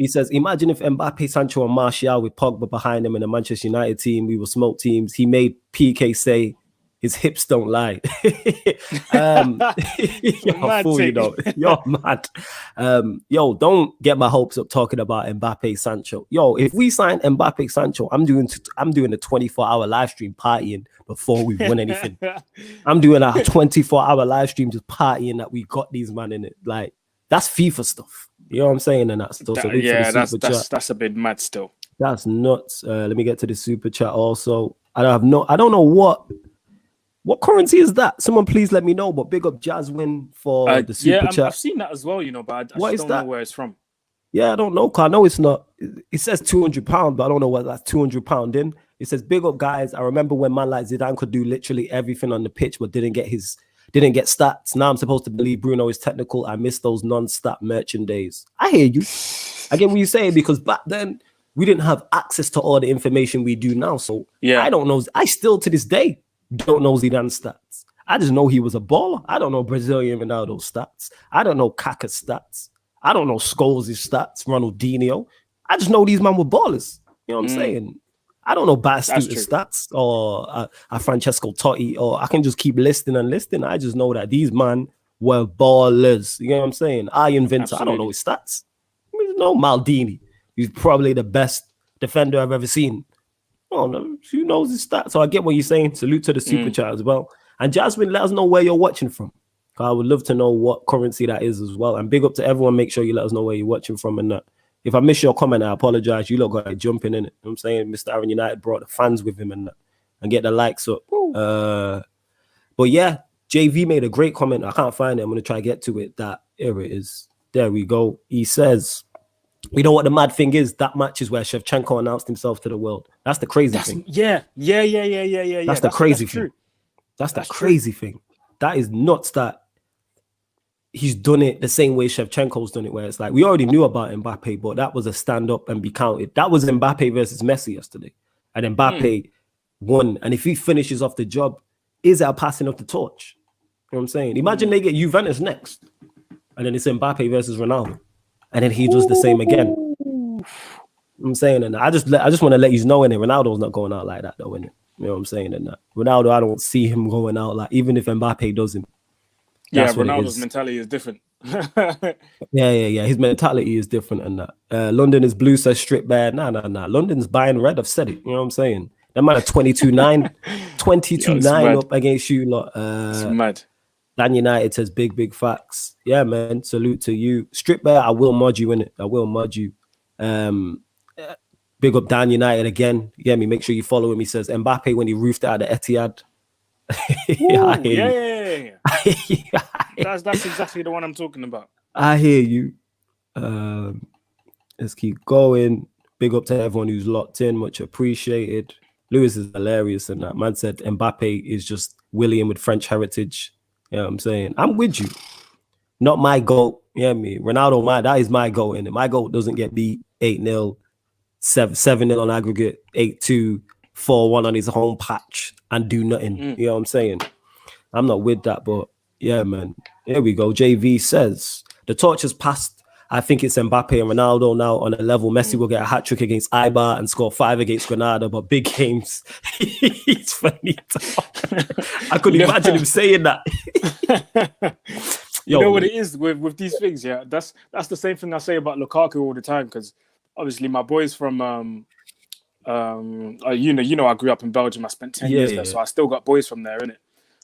Mbappe, Sancho, and Martial with Pogba behind him in a Manchester United team, we will smoke teams. He made PK say his hips don't lie. You're mad. Don't get my hopes up talking about Mbappe, Sancho. If we sign Mbappe, Sancho, I'm doing a 24-hour live stream partying before we win anything. I'm doing a 24-hour live stream just partying that we got these man in it. That's FIFA stuff. You know what I'm saying? And that's still that's a bit mad still. That's nuts. Let me get to the super chat also. I don't know what currency is that? Someone please let me know. But big up Jasmine for the super chat. I've seen that as well, but I just don't know where it's from. Yeah, I don't know. Cause I know it's not. It says £200, but I don't know what that's £200 in. It says big up guys. I remember when man like Zidane could do literally everything on the pitch, but didn't get stats. Now I'm supposed to believe Bruno is technical. I miss those non-stat merchant days. I hear you. I get what you're saying because back then we didn't have access to all the information we do now. So I don't know. I still to this day don't know Zidane's stats. I just know he was a baller. I don't know Brazilian Ronaldo's stats. I don't know Kaká's stats. I don't know Scholes' stats, Ronaldinho. I just know these men were ballers. You know what I'm saying? I don't know Batistu's stats or Francesco Totti, or I can just keep listing and listing. I just know that these men were ballers. You know what I'm saying? Ian Vinter, I don't know his stats. No, Maldini. He's probably the best defender I've ever seen. Oh, no, who knows his stats? So I get what you're saying. Salute to the super chat as well. And Jasmine, let us know where you're watching from. I would love to know what currency that is as well. And big up to everyone. Make sure you let us know where you're watching from and that. If I miss your comment, I apologize. You lot got jumping in it. You know what I'm saying? Mr. Aaron United brought the fans with him and that. And get the likes up. But yeah, JV made a great comment. I can't find it. I'm going to try to get to it. Here it is. There we go. He says, you know what the mad thing is? That match is where Shevchenko announced himself to the world. That's the crazy thing. Yeah. That's the crazy thing. That's the crazy thing. That is nuts that he's done it the same way Shevchenko's done it, where it's like we already knew about Mbappe, but that was a stand up and be counted. That was Mbappe versus Messi yesterday, and Mbappe won. And if he finishes off the job, is it a passing of the torch? You know what I'm saying? Imagine they get Juventus next, and then it's Mbappe versus Ronaldo, and then he does the same again. I'm saying, and I just want to let you know, in it, Ronaldo's not going out like that, though, innit? You know what I'm saying? And Ronaldo, I don't see him going out like, even if Mbappe does him. Yeah, Ronaldo's mentality is different. Yeah. His mentality is different, and that. London is blue, says strip bad. Nah. London's buying red. I've said it. You know what I'm saying? That might have 22-9, 22-9 up against you lot. It's mad. Dan United says big facts. Yeah, man. Salute to you. Strip bear, I will mod you in it. I will mod you. Big up Dan United again. Yeah, me. Make sure you follow him. He says Mbappe when he roofed out the Etihad. Yeah. That's exactly the one I'm talking about. I hear you. Let's keep going. Big up to everyone who's locked in. Much appreciated. Lewis is hilarious, and that man said Mbappe is just William with French heritage. You know what I'm saying? I'm with you. Not my goal. Yeah, me. Ronaldo, that is my goal. And my goal doesn't get beat 8-0, 7-0 on aggregate, 8-2, 4-1 on his home patch and do nothing. You know what I'm saying? I'm not with that, but yeah, man. Here we go. JV says the torch has passed. I think it's Mbappe and Ronaldo now on a level. Messi will get a hat-trick against Eibar and score 5 against Granada, but big games. It's funny. I couldn't imagine him saying that. You know what it is with these things, yeah? That's the same thing I say about Lukaku all the time, because obviously my boys from you know I grew up in Belgium. I spent 10 years there, so I still got boys from there, innit?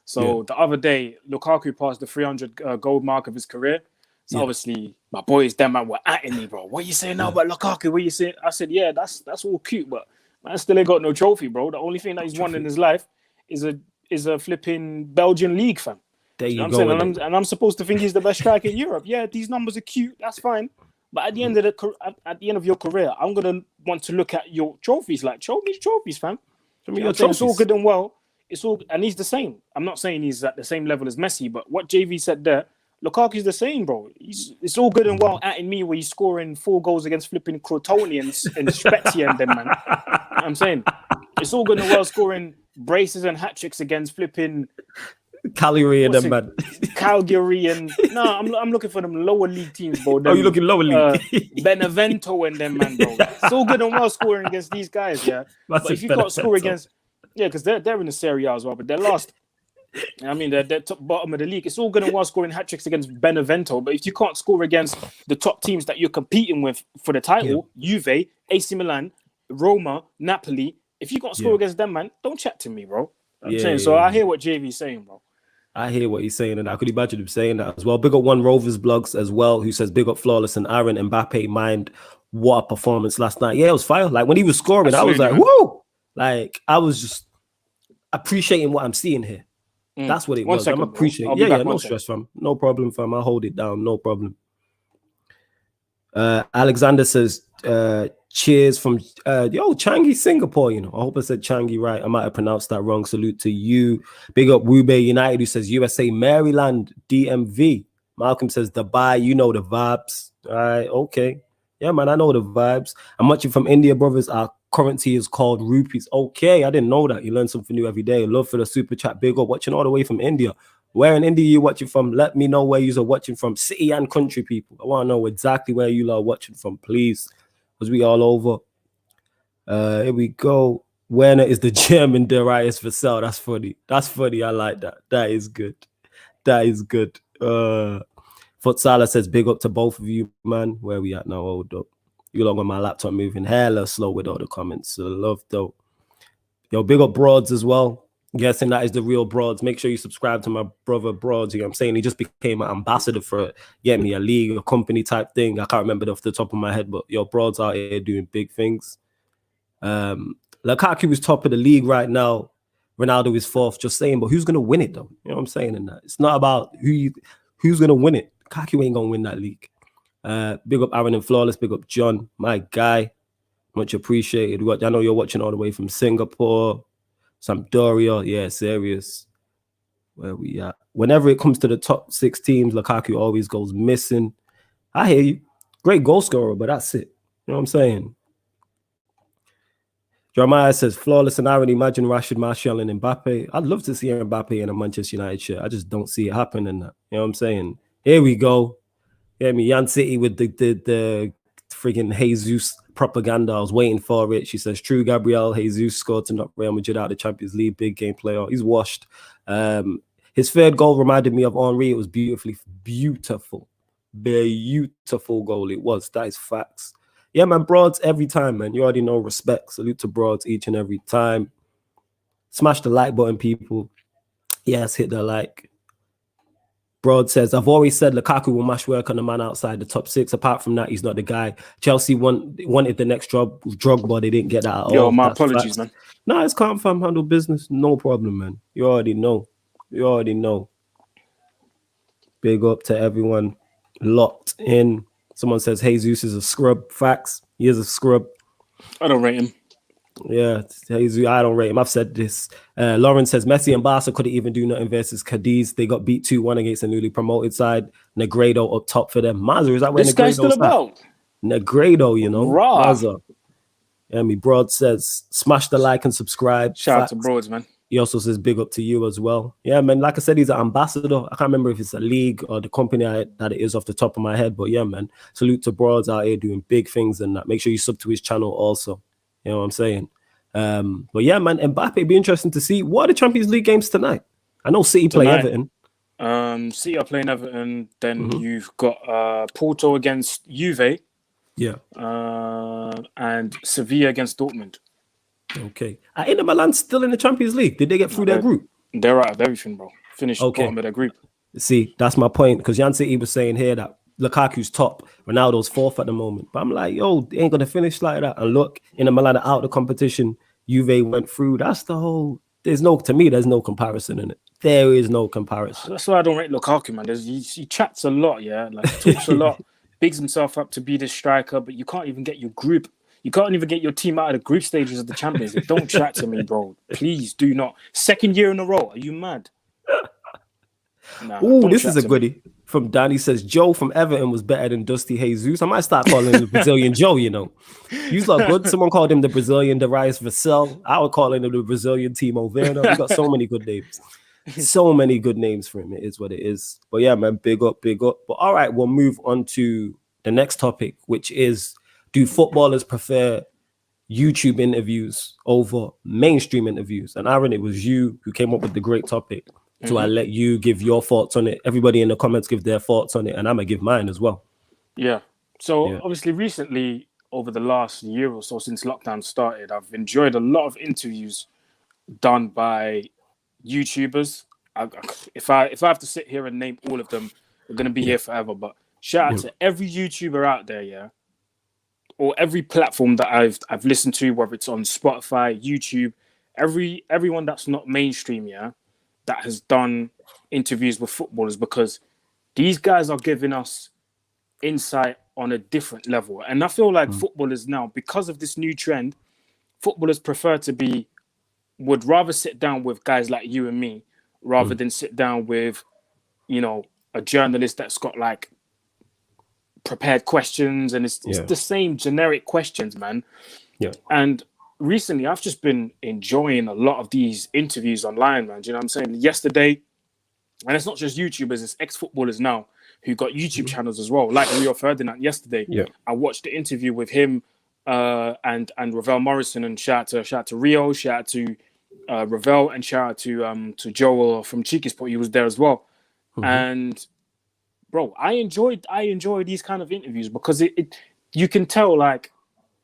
So the other day, Lukaku passed the 300 goal mark of his career. So obviously my boys, them man, were atting me, bro. What you saying now about Lukaku? What you saying? I said, yeah, that's all cute, but man still ain't got no trophy, bro. The only thing that he's won in his life is a flipping Belgian league, fam. There you go. And I'm supposed to think he's the best striker in Europe. Yeah, these numbers are cute. That's fine. But at the end of your career, I'm gonna want to look at your trophies. Like, show me trophies, fam. Show me your trophies. It's all good and well. And he's the same. I'm not saying he's at the same level as Messi, but what JV said there, Lukaku's the same, bro. It's all good and well atting me where he's scoring 4 goals against flipping Crotone and Spezia and them, man. You know what I'm saying? It's all good and well scoring braces and hat-tricks against flipping Calgary and them, man. Calgary and... No, I'm looking for them lower league teams, bro. Them, you looking lower league? Benevento and them, man, bro. It's all good and well scoring against these guys, yeah? But if you can't score against... Yeah, because they're in the Serie A as well, but they're last... I mean, they're top bottom of the league. It's all good and well scoring hat-tricks against Benevento, but if you can't score against the top teams that you're competing with for the title, Juve, AC Milan, Roma, Napoli, if you can't score against them, man, don't chat to me, bro. I'm saying. So I hear what JV's saying, bro. I hear what he's saying, and I could imagine him saying that as well. Big up One Rovers Blogs as well, who says, big up Flawless and Aaron Mbappe, mind what a performance last night. Yeah, it was fire. Like, when he was scoring, I was like, whoa! Like, I was just appreciating what I'm seeing here. That's what it was. I'm appreciating. No stress, fam. No problem, fam. I'll hold it down. No problem. Alexander says, cheers from Changi, Singapore. You know, I hope I said Changi right. I might have pronounced that wrong. Salute to you. Big up Wube United, who says USA, Maryland, DMV. Malcolm says Dubai. You know the vibes. All right, okay. Yeah, man, I know the vibes. I'm watching from India, brothers. Our currency is called rupees. Okay, I didn't know that. You learn something new every day. Love for the super chat. Big up, watching all the way from India. Where in India you watching from? Let me know where you are watching from. City and country people. I want to know exactly where you are watching from, please. Because we all over. Here we go. Werner is the German Darius Vassell. That's funny. That's funny. I like that. That is good. That is good. Futsala says, big up to both of you, man. Where we at now? Hold up. You long on my laptop moving hella slow with all the comments. So love though. Yo, big up Broads as well. Guessing that is the real Broads. Make sure you subscribe to my brother Broads. You know what I'm saying? He just became an ambassador for a league, a company type thing. I can't remember it off the top of my head, but yo, Broads out here doing big things. Lukaku is top of the league right now. Ronaldo is 4th. Just saying, but who's gonna win it though? You know what I'm saying? In that it's not about who's gonna win it. Lukaku ain't gonna win that league. Big up Aaron and Flawless. Big up John, my guy. Much appreciated. I know you're watching all the way from Singapore. Sampdoria. Yeah, serious. Where we at? Whenever it comes to the top 6 teams, Lukaku always goes missing. I hear you. Great goal scorer, but that's it. You know what I'm saying? Jeremiah says, flawless and irony. Imagine Rashid, Martial, and Mbappe. I'd love to see Mbappe in a Manchester United shirt. I just don't see it happening. You know what I'm saying? Here we go. Yeah, Yan City with the freaking Jesus propaganda. I was waiting for it. She says, true, Gabriel Jesus scored to knock Real Madrid out of the Champions League. Big game player. He's washed. His third goal reminded me of Henry. It was beautiful goal. It was. That is facts. Yeah, man, Broads every time, man. You already know, respect. Salute to Broads each and every time. Smash the like button, people. Yes, hit the like. Broad says, I've always said Lukaku will mash work on the man outside the top 6. Apart from that, he's not the guy. Chelsea wanted the next job with Drogba. They didn't get that at all. Yo, my apologies, man. No, it's calm, fam. Handle business. No problem, man. You already know. Big up to everyone locked in. Someone says Jesus is a scrub. Facts. He is a scrub. I don't rate him. Yeah, Jesus, I don't rate him. I've said this. Lauren says Messi and Barca couldn't even do nothing versus Cadiz. They got beat 2-1 against a newly promoted side. Negredo up top for them. Mazza, is that where this guy's still about? Negredo, you know. Raw. Mazza. Yeah, Broad says smash the like and subscribe. Shout out to Broads, man. He also says big up to you as well. Yeah, man. Like I said, he's an ambassador. I can't remember if it's a league or the company that it is off the top of my head. But yeah, man. Salute to Broads out here doing big things and that. Make sure you sub to his channel also. You know what I'm saying? But yeah, man. Mbappe, be interesting to see. What are the Champions League games tonight? I know City play Everton. City are playing Everton. Then you've got Porto against Juve. Yeah. And Sevilla against Dortmund. Okay. Are Inter Milan still in the Champions League? Did they get through their group? They're out of everything, bro. Finished bottom of their group. See, that's my point. Because Yan City was saying here that Lukaku's top, Ronaldo's 4th at the moment. But I'm like, yo, they ain't gonna finish like that. And look, Inter Milan are out of the competition. Juve went through. That's the whole. There's no comparison in it. There is no comparison. That's why I don't rate Lukaku, man. He chats a lot, yeah. Like talks a lot, bigs himself up to be this striker, but you can't even get your group. You can't even get your team out of the group stages of the Champions League. Don't chat to me, bro. Please do not. 2nd year in a row. Are you mad? Nah, ooh, this is a goodie. From Danny says, Joe from Everton was better than Dusty Jesus. I might start calling him the Brazilian Joe, you know. He's not good. Someone called him the Brazilian Darius Vassell. I would call him the Brazilian Timo Werner. We got so many good names. So many good names for him. It is what it is. But yeah, man, big up. But all right, we'll move on to the next topic, which is, do footballers prefer YouTube interviews over mainstream interviews? And Aaron, it was you who came up with the great topic. So I let you give your thoughts on it. Everybody in the comments give their thoughts on it, and I'm gonna give mine as well. Yeah. So obviously recently, over the last year or so since lockdown started, I've enjoyed a lot of interviews done by YouTubers. If I have to sit here and name all of them, we're gonna be here forever. But shout out to every YouTuber out there, yeah, or every platform that I've listened to, whether it's on Spotify, YouTube, everyone that's not mainstream, yeah, that has done interviews with footballers, because these guys are giving us insight on a different level. And I feel like footballers now, because of this new trend, footballers would rather sit down with guys like you and me rather than sit down with, you know, a journalist that's got like prepared questions, and it's the same generic questions, man. Yeah. And recently, I've just been enjoying a lot of these interviews online, man. Do you know what I'm saying? Yesterday, and it's not just YouTubers, it's ex-footballers now who got YouTube channels as well. Like Rio Ferdinand yesterday, I watched the interview with him and Ravel Morrison, and shout out to Rio, shout out to Ravel, and shout out to Joel from Cheeky Spot. He was there as well. And bro, I enjoy these kind of interviews because it you can tell like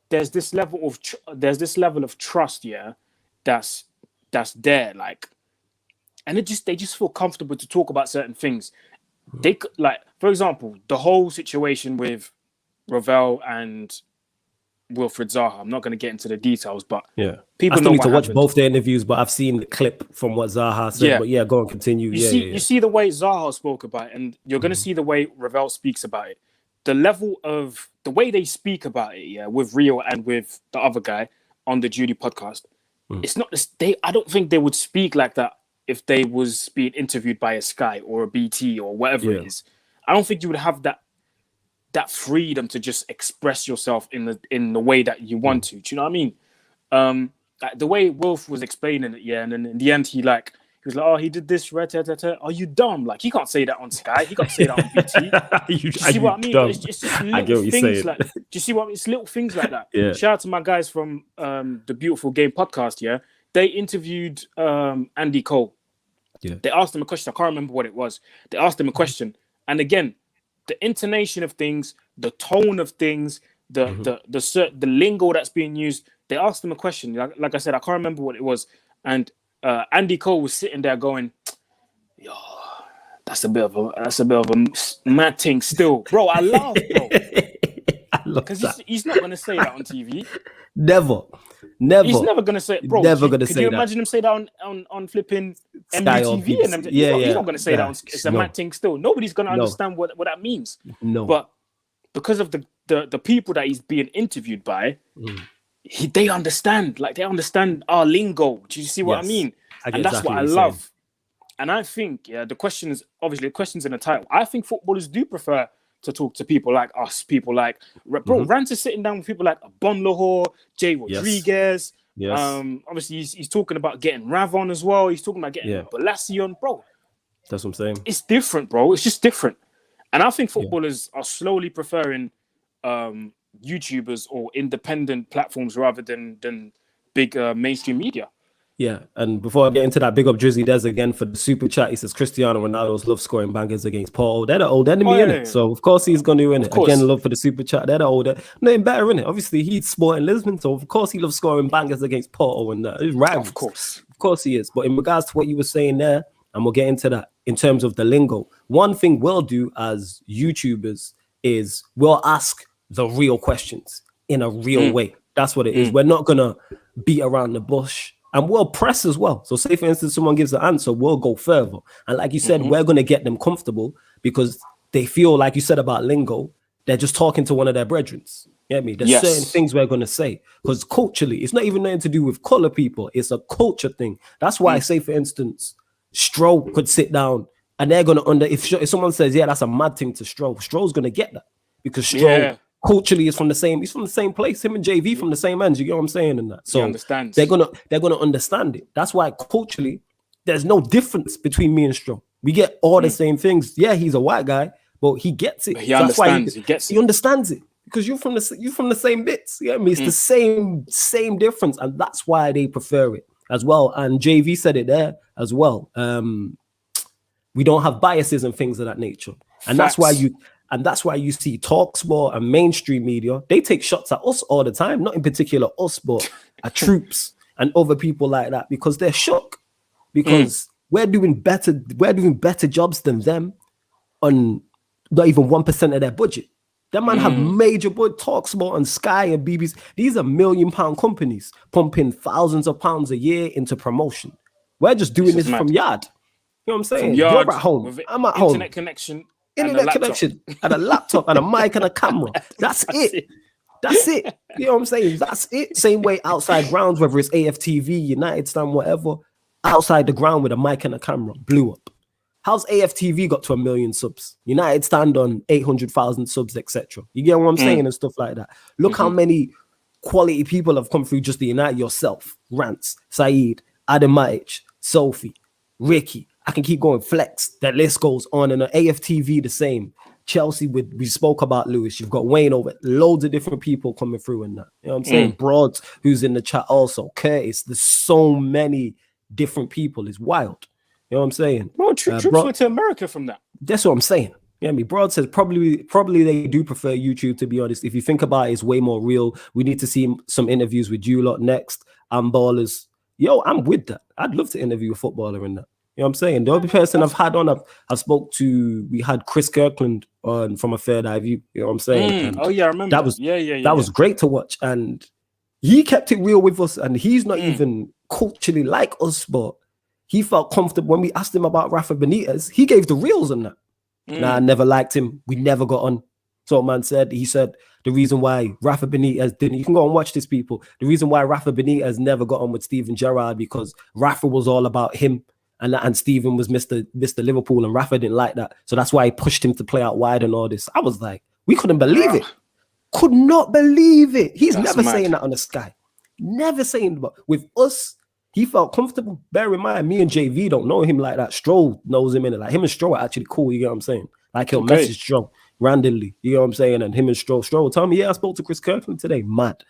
there's this level of trust, yeah, that's there, like, and they just feel comfortable to talk about certain things. They like, for example, the whole situation with Ravel and Wilfried Zaha. I'm not going to get into the details, but people I still need to watch both their interviews, but I've seen the clip from what Zaha said. But yeah, go on, continue. You see the way Zaha spoke about it, and you're going to see the way Ravel speaks about it. The level of the way they speak about it, with Rio and with the other guy on the Judy podcast, it's not. I don't think they would speak like that if they was being interviewed by a Sky or a BT or whatever it is. I don't think you would have that freedom to just express yourself in the way that you want to. Do you know what I mean? The way Wolf was explaining it, and then in the end he was like, oh, he did this, are you dumb? Like, he can't say that on Sky, he can't say that on BT. Do you see what I mean? It's just little things like, do you see what I mean? It's little things like that. Shout out to my guys from the Beautiful Game podcast. They interviewed Andy Cole. They asked him a question. I can't remember what it was. They asked him a question, and again, the intonation of things, the tone of things, the lingo that's being used. They asked him a question. Like I said, I can't remember what it was, and Andy Cole was sitting there going, "Yo, that's a bit of a mad thing still, bro." I laugh, bro, because he's not gonna say that on TV. Never. He's never gonna say, bro. Could you imagine him say that on flipping MUTV and them? He's not gonna say that. It's a mad thing still. Nobody's gonna understand what that means. No, but because of the people that he's being interviewed by, they understand. Like, they understand our lingo. Do you see what I mean? And that's what I love. And I think the questions in the title. I think footballers do prefer to talk to people like us, people like Rance is sitting down with people like Bon Lahore, Jay Rodriguez. Obviously he's talking about getting Rav on as well. He's talking about getting Balassi on, bro. That's what I'm saying. It's different, bro. It's just different. And I think footballers are slowly preferring YouTubers or independent platforms rather than big mainstream media. Yeah, and before I get into that, big up Drizzy Des again for the super chat. He says Cristiano Ronaldo's love scoring bangers against Porto. They're the old enemy, innit? So of course he's gonna win it. Again, love for the super chat. They're the older, nothing better, innit? Obviously he's Sporting Lisbon, so of course he loves scoring bangers against Porto and his rivals. Of course he is. But in regards to what you were saying there, and we'll get into that in terms of the lingo. One thing we'll do as YouTubers is we'll ask the real questions in a real way. That's what it is. We're not gonna beat around the bush. And we'll press as well. So say, for instance, someone gives the answer, we'll go further. And like you said, we're going to get them comfortable because they feel, like you said about lingo, they're just talking to one of their brethren. You get me? There's certain things we're going to say. Because culturally, it's not even nothing to do with color people. It's a culture thing. That's why I say, for instance, Stroh could sit down and they're going to if someone says, yeah, that's a mad thing to Stroh's going to get that. Because Stroh culturally is from the same place. Him and JV from the same ends. You get what I'm saying? And that, so they're gonna understand it. That's why culturally there's no difference between me and Stroh. We get all the same things. Yeah, he's a white guy, but he gets it. He understands. He understands it because you're from the same bits. You get me? It's the same difference, and that's why they prefer it as well. And JV said it there as well. We don't have biases and things of that nature, and that's why you see TalkSport and mainstream media, they take shots at us all the time, not in particular us, but at troops and other people like that, because they're shook. Because we're doing better jobs than them on not even 1% of their budget. That man have major TalkSport and Sky and BBC. These are £1 million companies pumping thousands of pounds a year into promotion. We're just doing this from yard. You know what I'm saying? You're at home. I'm at home. Internet connection and a laptop and a mic and a camera. That's it. You know what I'm saying? That's it. Same way outside grounds, whether it's AFTV, United Stand, whatever, outside the ground with a mic and a camera, blew up. How's AFTV got to 1 million subs? United Stand on 800,000 subs, etc. You get what I'm saying and stuff like that. Look how many quality people have come through just the United. Yourself, Rance, Saeed, Adam Matic, Sophie, Ricky. I can keep going. Flex. That list goes on. And AFTV the same. Chelsea, we spoke about Lewis. You've got Wayne over. Loads of different people coming through in that. You know what I'm saying? Broads, who's in the chat also. Curtis. There's so many different people. It's wild. You know what I'm saying? Well, Troops went to America from that. That's what I'm saying. Yeah, Broad says probably they do prefer YouTube, to be honest. If you think about it, it's way more real. We need to see some interviews with you lot next. And Ballers. Yo, I'm with that. I'd love to interview a footballer in that. You know what I'm saying? The only person I've had on, we had Chris Kirkland on from A Third Eye View. You know what I'm saying? I remember. That was great to watch. And he kept it real with us. And he's not even culturally like us, but he felt comfortable when we asked him about Rafa Benitez. He gave the reels on that. Nah, I never liked him. We never got on. So man said, he said the reason why Rafa Benitez didn't, you can go and watch this, people. The reason why Rafa Benitez never got on with Steven Gerrard because Rafa was all about him and Steven was Mr. Liverpool, and Rafa didn't like that. So that's why he pushed him to play out wide and all this. I was like, we couldn't believe it. Could not believe it. He's never saying that on the Sky. Never saying, but with us, he felt comfortable. Bear in mind, me and JV don't know him like that. Stroll knows him, and like him and Stroll are actually cool. You get what I'm saying? Like he'll message Stroll randomly. You know what I'm saying? And him and Stroll will tell me, yeah, I spoke to Chris Kirkland today. Mad,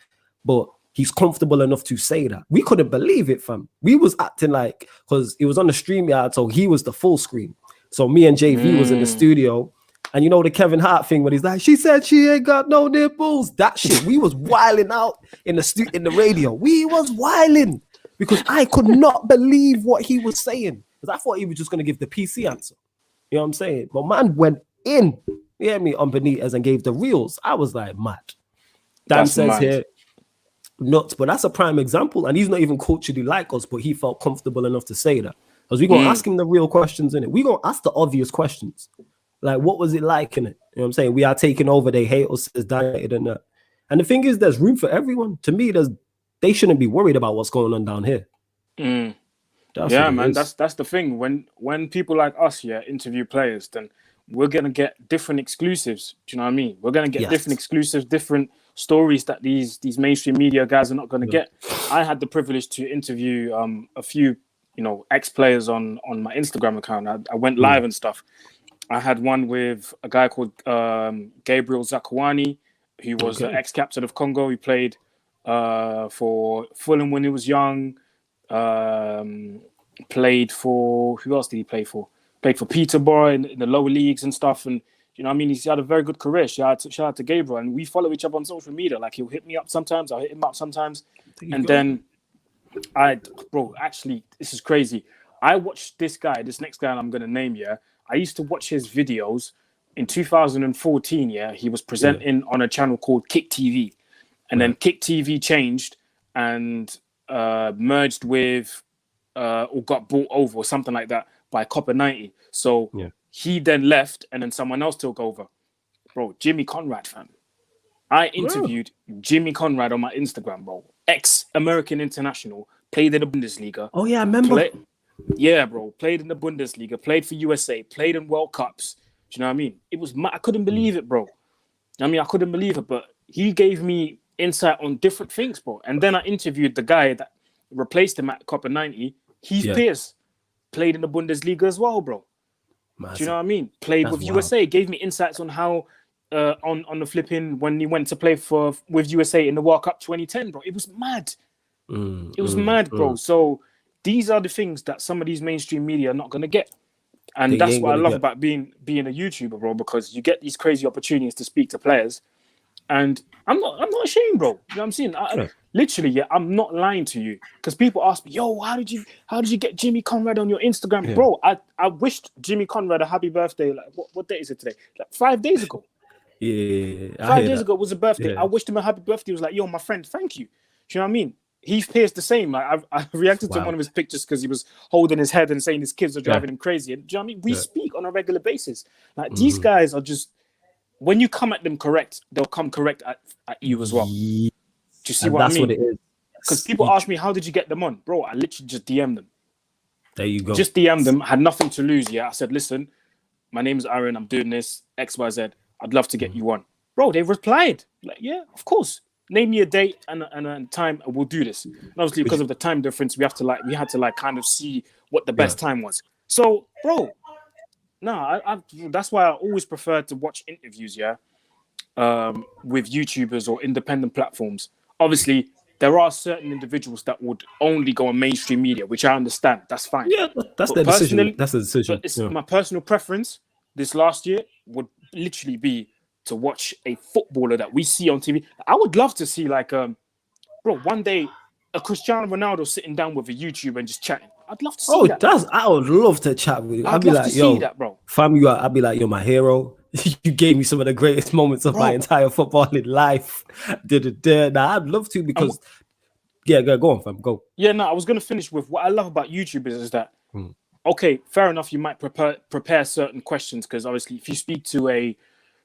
but he's comfortable enough to say that. We couldn't believe it, fam. We was acting like, because it was on the StreamYard, so he was the full screen. So me and JV was in the studio, and you know the Kevin Hart thing when he's like, she said she ain't got no nipples. That shit, we was wilding out in the radio. We was wilding because I could not believe what he was saying. Because I thought he was just going to give the PC answer. You know what I'm saying? But man went in, you hear me, on Benitez and gave the reels. I was like, mad. Dan says here, nuts, but that's a prime example. And he's not even culturally like us, but he felt comfortable enough to say that. Because we're going to ask him the real questions in it. We're going to ask the obvious questions. Like, what was it like in it? You know what I'm saying? We are taking over. They hate us as United and that. And the thing is, there's room for everyone. To me, they shouldn't be worried about what's going on down here. Yeah, man, that's the thing. When people like us, interview players, then we're gonna get different exclusives. Do you know what I mean? We're gonna get different exclusives, different stories that these mainstream media guys are not gonna get. I had the privilege to interview a few, ex-players on my Instagram account. I went live and stuff. I had one with a guy called Gabriel Zakuani, who was the ex-captain of Congo. He played for Fulham when he was young. Played for, who else did he play for? Played for Peterborough in the lower leagues and stuff. And you know what I mean? He's had a very good career. Shout out to Gabriel. And we follow each other on social media. Like, he'll hit me up sometimes. I'll hit him up sometimes. And then actually, this is crazy. I watched this next guy I'm going to name, I used to watch his videos in 2014, He was presenting on a channel called Kick TV. And then Kick TV changed and merged with, or got bought over or something like that by Copper 90. So he then left and then someone else took over. Bro, Jimmy Conrad, fam. I interviewed Jimmy Conrad on my Instagram, bro. Ex-American international, played in the Bundesliga. Oh, yeah, I remember. Played in the Bundesliga, played for USA, played in World Cups. Do you know what I mean? It was I couldn't believe it, bro. I couldn't believe it, but he gave me insight on different things, bro. And then I interviewed the guy that replaced him at Copper 90, Heath Pierce, played in the Bundesliga as well, bro. Massive. Do you know what I mean? Played with USA, gave me insights on how on the flipping when he went to play with USA in the World Cup 2010, bro. It was mad. It was mad, bro. So these are the things that some of these mainstream media are not gonna get. And that's what I love about being a YouTuber, bro, because you get these crazy opportunities to speak to players. And I'm not ashamed, bro. You know what I'm saying? Literally, I'm not lying to you. Because people ask me, yo, how did you get Jimmy Conrad on your Instagram? Yeah. Bro, I wished Jimmy Conrad a happy birthday. Like, what day is it today? Like 5 days ago. Yeah. 5 days ago was a birthday. Yeah. I wished him a happy birthday. He was like, yo, my friend, thank you. Do you know what I mean? Heath Pierce the same. Like, I reacted to one of his pictures because he was holding his head and saying his kids are driving him crazy. And do you know what I mean? We speak on a regular basis. Like, these guys are just, when you come at them correct, they'll come correct at you as well. Do you see what I mean? That's what it is. Because people ask me, how did you get them on? Bro, I literally just DM'd them. There you go. Just DM'd them, had nothing to lose. I said, listen, my name is Aaron. I'm doing this, XYZ. I'd love to get you on. Bro, they replied. Like, yeah, of course. Name me a date and a time, and we'll do this. And obviously, because of the time difference, we had to kind of see what the best time was. So, bro, that's why I always prefer to watch interviews, with YouTubers or independent platforms. Obviously, there are certain individuals that would only go on mainstream media, which I understand. That's fine. Yeah, that's their decision. That's the decision. My personal preference this last year would literally be to watch a footballer that we see on TV. I would love to see, like, one day a Cristiano Ronaldo sitting down with a YouTuber and just chatting. I'd love to see that. I would love to chat with you. I'd be like, yo, that, bro. Fam, I'd be like, you're my hero. You gave me some of the greatest moments of my entire footballing life. Nah, I'd love to because, go on, fam, go. Yeah, no, I was going to finish with what I love about YouTubers is that, okay, fair enough, you might prepare certain questions because obviously if you speak to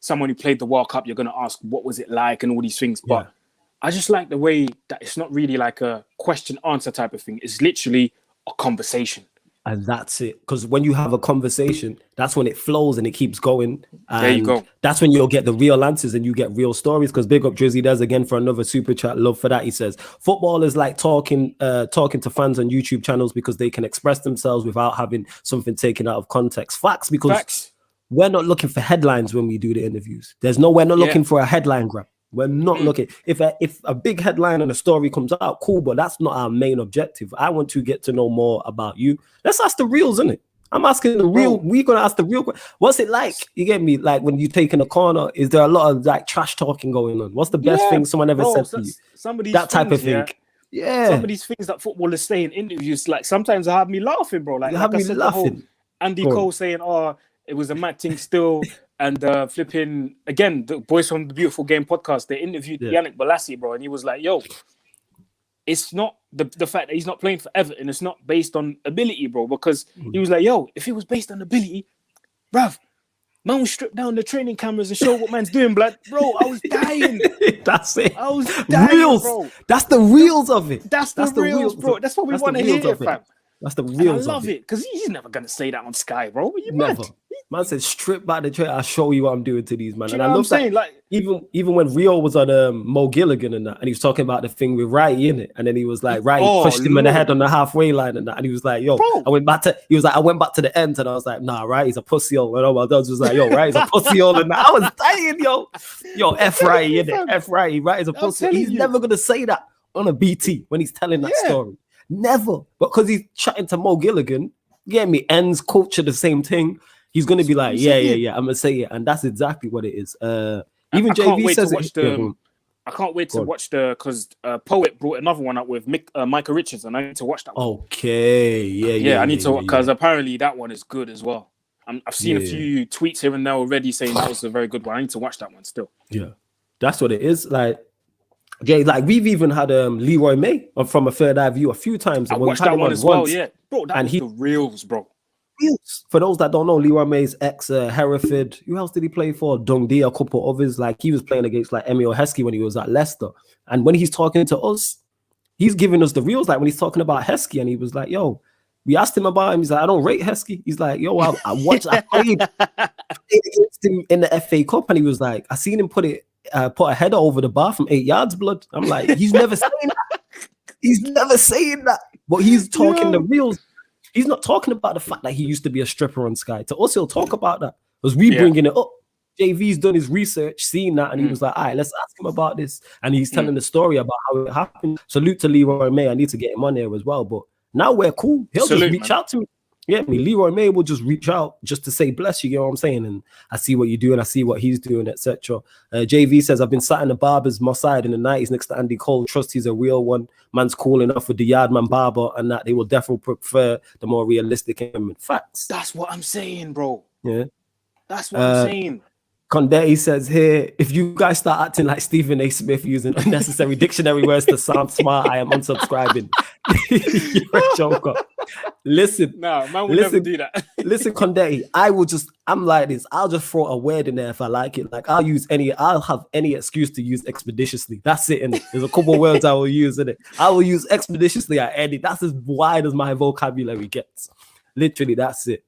someone who played the World Cup, you're going to ask what was it like and all these things. But I just like the way that it's not really like a question-answer type of thing. It's literally a conversation. And that's it. Because when you have a conversation, that's when it flows and it keeps going. And There you go. that's when you'll get the real answers and you get real stories. Because big up Drizzy does again for another super chat. Love for that. He says, football is like talking to fans on YouTube channels because they can express themselves without having something taken out of context. Facts, because we're not looking for headlines when we do the interviews. We're not looking for a headline grab. We're not looking. If a big headline and a story comes out, cool, but that's not our main objective. I want to get to know more about you. Let's ask the reals, innit? I'm asking the real. We're gonna ask the real. What's it like? You get me? Like when you take in a corner, is there a lot of like trash talking going on? What's the best thing someone ever said to you? Some of these that type of thing. Yeah. Some of these things that footballers say in interviews, like sometimes they have me laughing, bro. Like, have me laughing. Andy Cole saying, "Oh, it was a mad thing still." And flipping again, the boys from the Beautiful Game podcast, they interviewed Yannick Bolasie, bro, and he was like, "Yo, it's not the fact that he's not playing for Everton. It's not based on ability, bro." Because he was like, "Yo, if it was based on ability, bruv, man will strip down the training cameras and show what man's doing, blood, bro." I was dying. That's it. I was dying, reals. Bro. That's the reals of it. That's the reals, bro. That's what we want to hear, fam. That's the reals. I love it because he's never gonna say that on Sky, bro. You never. Mad? Man said, strip back the trailer. I'll show you what I'm doing to these, man. And I love that. Like, even when Rio was on Mo Gilligan and that, and he was talking about the thing with Righty in it, and then he was like, pushed him in the head on the halfway line and that, and he was like, "Yo," bro. I went back to the end, and I was like, "Nah, right, he's a pussy hole." And all my dogs was like, "Yo, right, he's a pussy hole," and that. I was dying, yo, F Righty in it, F Righty, right, he's a pussy. He's never gonna say that on a BT when he's telling that story, never, because he's chatting to Mo Gilligan. Get me? Ends culture the same thing. He's gonna be like, yeah. I'm gonna say it, and that's exactly what it is. Even JV says it. I can't wait to watch because Poet brought another one up with Micah Richards, and I need to watch that one. Okay, yeah. I need to because apparently that one is good as well. I've seen a few tweets here and there already saying that was a very good one. I need to watch that one still. Yeah, that's what it is. Like, like we've even had Leroy May from a Third Eye View a few times. I watched that one as well. Yeah, bro, that was the reals, bro. For those that don't know, Leroy May's ex Hereford. Who else did he play for? Dundee, a couple others. Like he was playing against like Emil Heskey when he was at Leicester. And when he's talking to us, he's giving us the reals. Like when he's talking about Heskey, and he was like, "Yo," we asked him about him. He's like, "I don't rate Heskey." He's like, "Yo, I watched. I played against him in the FA Cup," and he was like, "I seen him put a header over the bar from 8 yards, blood." I'm like, he's never saying that. He's never saying that. But he's talking the reals. He's not talking about the fact that he used to be a stripper on Sky. To us, he'll talk about that. Because we bringing it up. JV's done his research, seen that, and he was like, all right, let's ask him about this. And he's telling the story about how it happened. Salute to Leroy May. I need to get him on there as well. But now we're cool. He'll just reach out to me. Yeah, Leroy May will just reach out just to say bless you, you know what I'm saying? And I see what you do and I see what he's doing, etc. JV says, I've been sat in the barber's Mossad in the 90s next to Andy Cole. Trust he's a real one. Man's cool enough with the Yardman barber and that they will definitely prefer the more realistic element. Facts. That's what I'm saying, bro. Yeah. That's what I'm saying. Condetti says here, if you guys start acting like Stephen A. Smith using unnecessary dictionary words to sound smart, I am unsubscribing. You're a joker. Listen. No, man will never do that. Listen, Condetti, I'm like this. I'll just throw a word in there if I like it. Like I'll have any excuse to use expeditiously. That's it, innit? There's a couple of words I will use in it. I will use expeditiously at any. That's as wide as my vocabulary gets. Literally, that's it.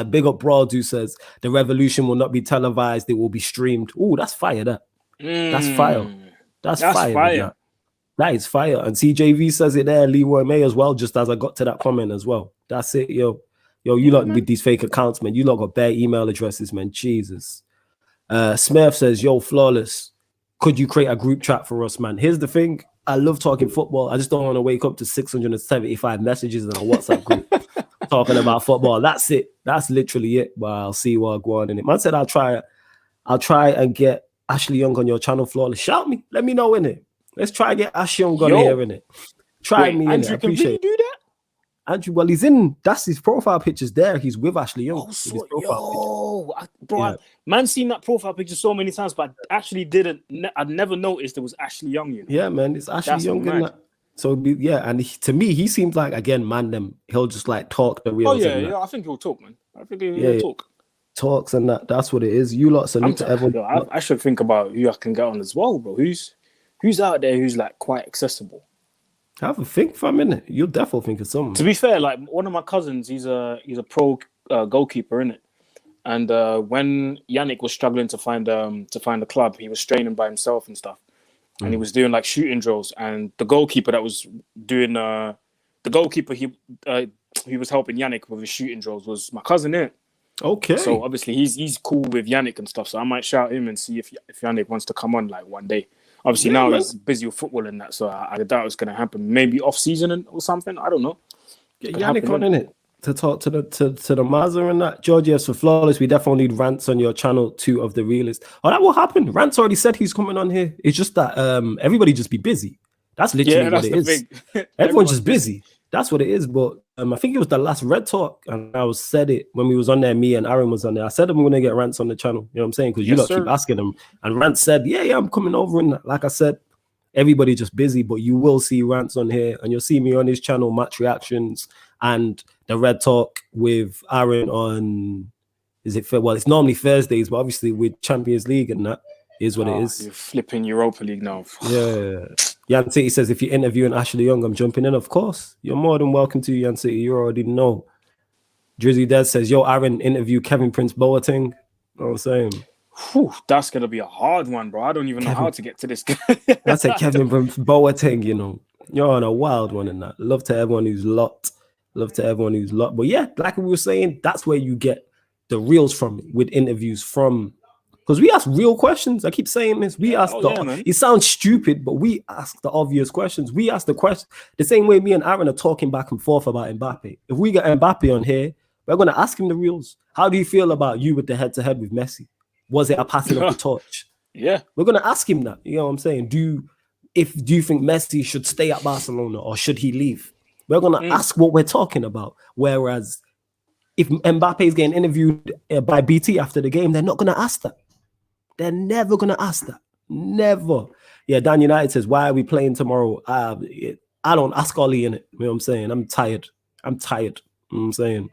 Big up Broad who says the revolution will not be televised, it will be streamed. Oh, that's fire. That's fire. That's fire. That is fire. And CJV says it there, Leroy May as well, just as I got to that comment as well. That's it, yo, you lot with these fake accounts, man. You lot got bare email addresses, man. Jesus. Smurf says, yo, Flawless, could you create a group chat for us, man? Here's the thing. I love talking football. I just don't want to wake up to 675 messages in a WhatsApp group talking about football. That's it. That's literally it. But I'll see what I go on in it. Man said I'll try and get Ashley Young on your channel, Flawless. Shout me. Let me know in it. Let's try and get Ashley Young on here in it. Try me in Andrew, it. I appreciate it. Do that? Andrew, well, he's in. That's his profile pictures there. He's with Ashley Young. Man, seen that profile picture so many times, but I actually didn't. I'd never noticed it was Ashley Young. You know? Yeah, man, it's Ashley Young in that. So and to me, he seems like again, man, he'll just like talk the real. Oh yeah. I think he'll talk, man. I think he'll talk. Talks and that. That's what it is. You lot salute to everyone. I should think about who I can get on as well, bro. Who's out there who's like quite accessible. Have a think for a minute. You'll definitely think of something. To be fair, like one of my cousins, he's a pro goalkeeper, innit? And when Yannick was struggling to find a club, he was training by himself and stuff, and he was doing like shooting drills. And the goalkeeper that was doing he was helping Yannick with his shooting drills was my cousin, innit? Okay. So obviously he's cool with Yannick and stuff. So I might shout him and see if Yannick wants to come on like one day. Obviously now he's busy with football and that, so I doubt it's gonna happen. Maybe off season or something. I don't know. Get Yannick on in it to talk to the Mazda and that. Georgios for Flawless. We definitely need rants on your channel 2 of the realist. Oh, that will happen. Rants already said he's coming on here. It's just that everybody just be busy. That's literally what it is. Everyone's just busy. That's what it is. But I think it was the last Red Talk, and I said it when we was on there. Me and Aaron was on there. I said I'm going to get Rants on the channel. You know what I'm saying? Because you lot keep asking him. And Rants said, yeah, I'm coming over. And like I said, everybody just busy. But you will see Rants on here, and you'll see me on his channel, Match Reactions, and the Red Talk with Aaron on. It's normally Thursdays, but obviously with Champions League and that is what it is. You're flipping Europa League now. Yeah. Yan City says, if you're interviewing Ashley Young, I'm jumping in. Of course. You're more than welcome to, Yan City. You already know. Drizzy Dead says, yo, Aaron, interview Kevin Prince Boateng. You know what I'm saying? Whew, that's going to be a hard one, bro. I don't even know how to get to this guy. That's a Kevin Prince Boateng, you know. You're on a wild one in that. Love to everyone who's locked. But yeah, like we were saying, that's where you get the reels from with interviews from. Because we ask real questions. I keep saying this. We ask it sounds stupid, but we ask the obvious questions. We ask the question the same way me and Aaron are talking back and forth about Mbappe. If we get Mbappe on here, we're going to ask him the reals. How do you feel about you with the head-to-head with Messi? Was it a passing of the torch? Yeah. We're going to ask him that. You know what I'm saying? Do you think Messi should stay at Barcelona or should he leave? We're going to ask what we're talking about. Whereas if Mbappe is getting interviewed by BT after the game, they're not going to ask that. They're never going to ask that. Never. Yeah, Dan United says, why are we playing tomorrow? I don't ask Ollie in it. You know what I'm saying? I'm tired. You know what I'm saying?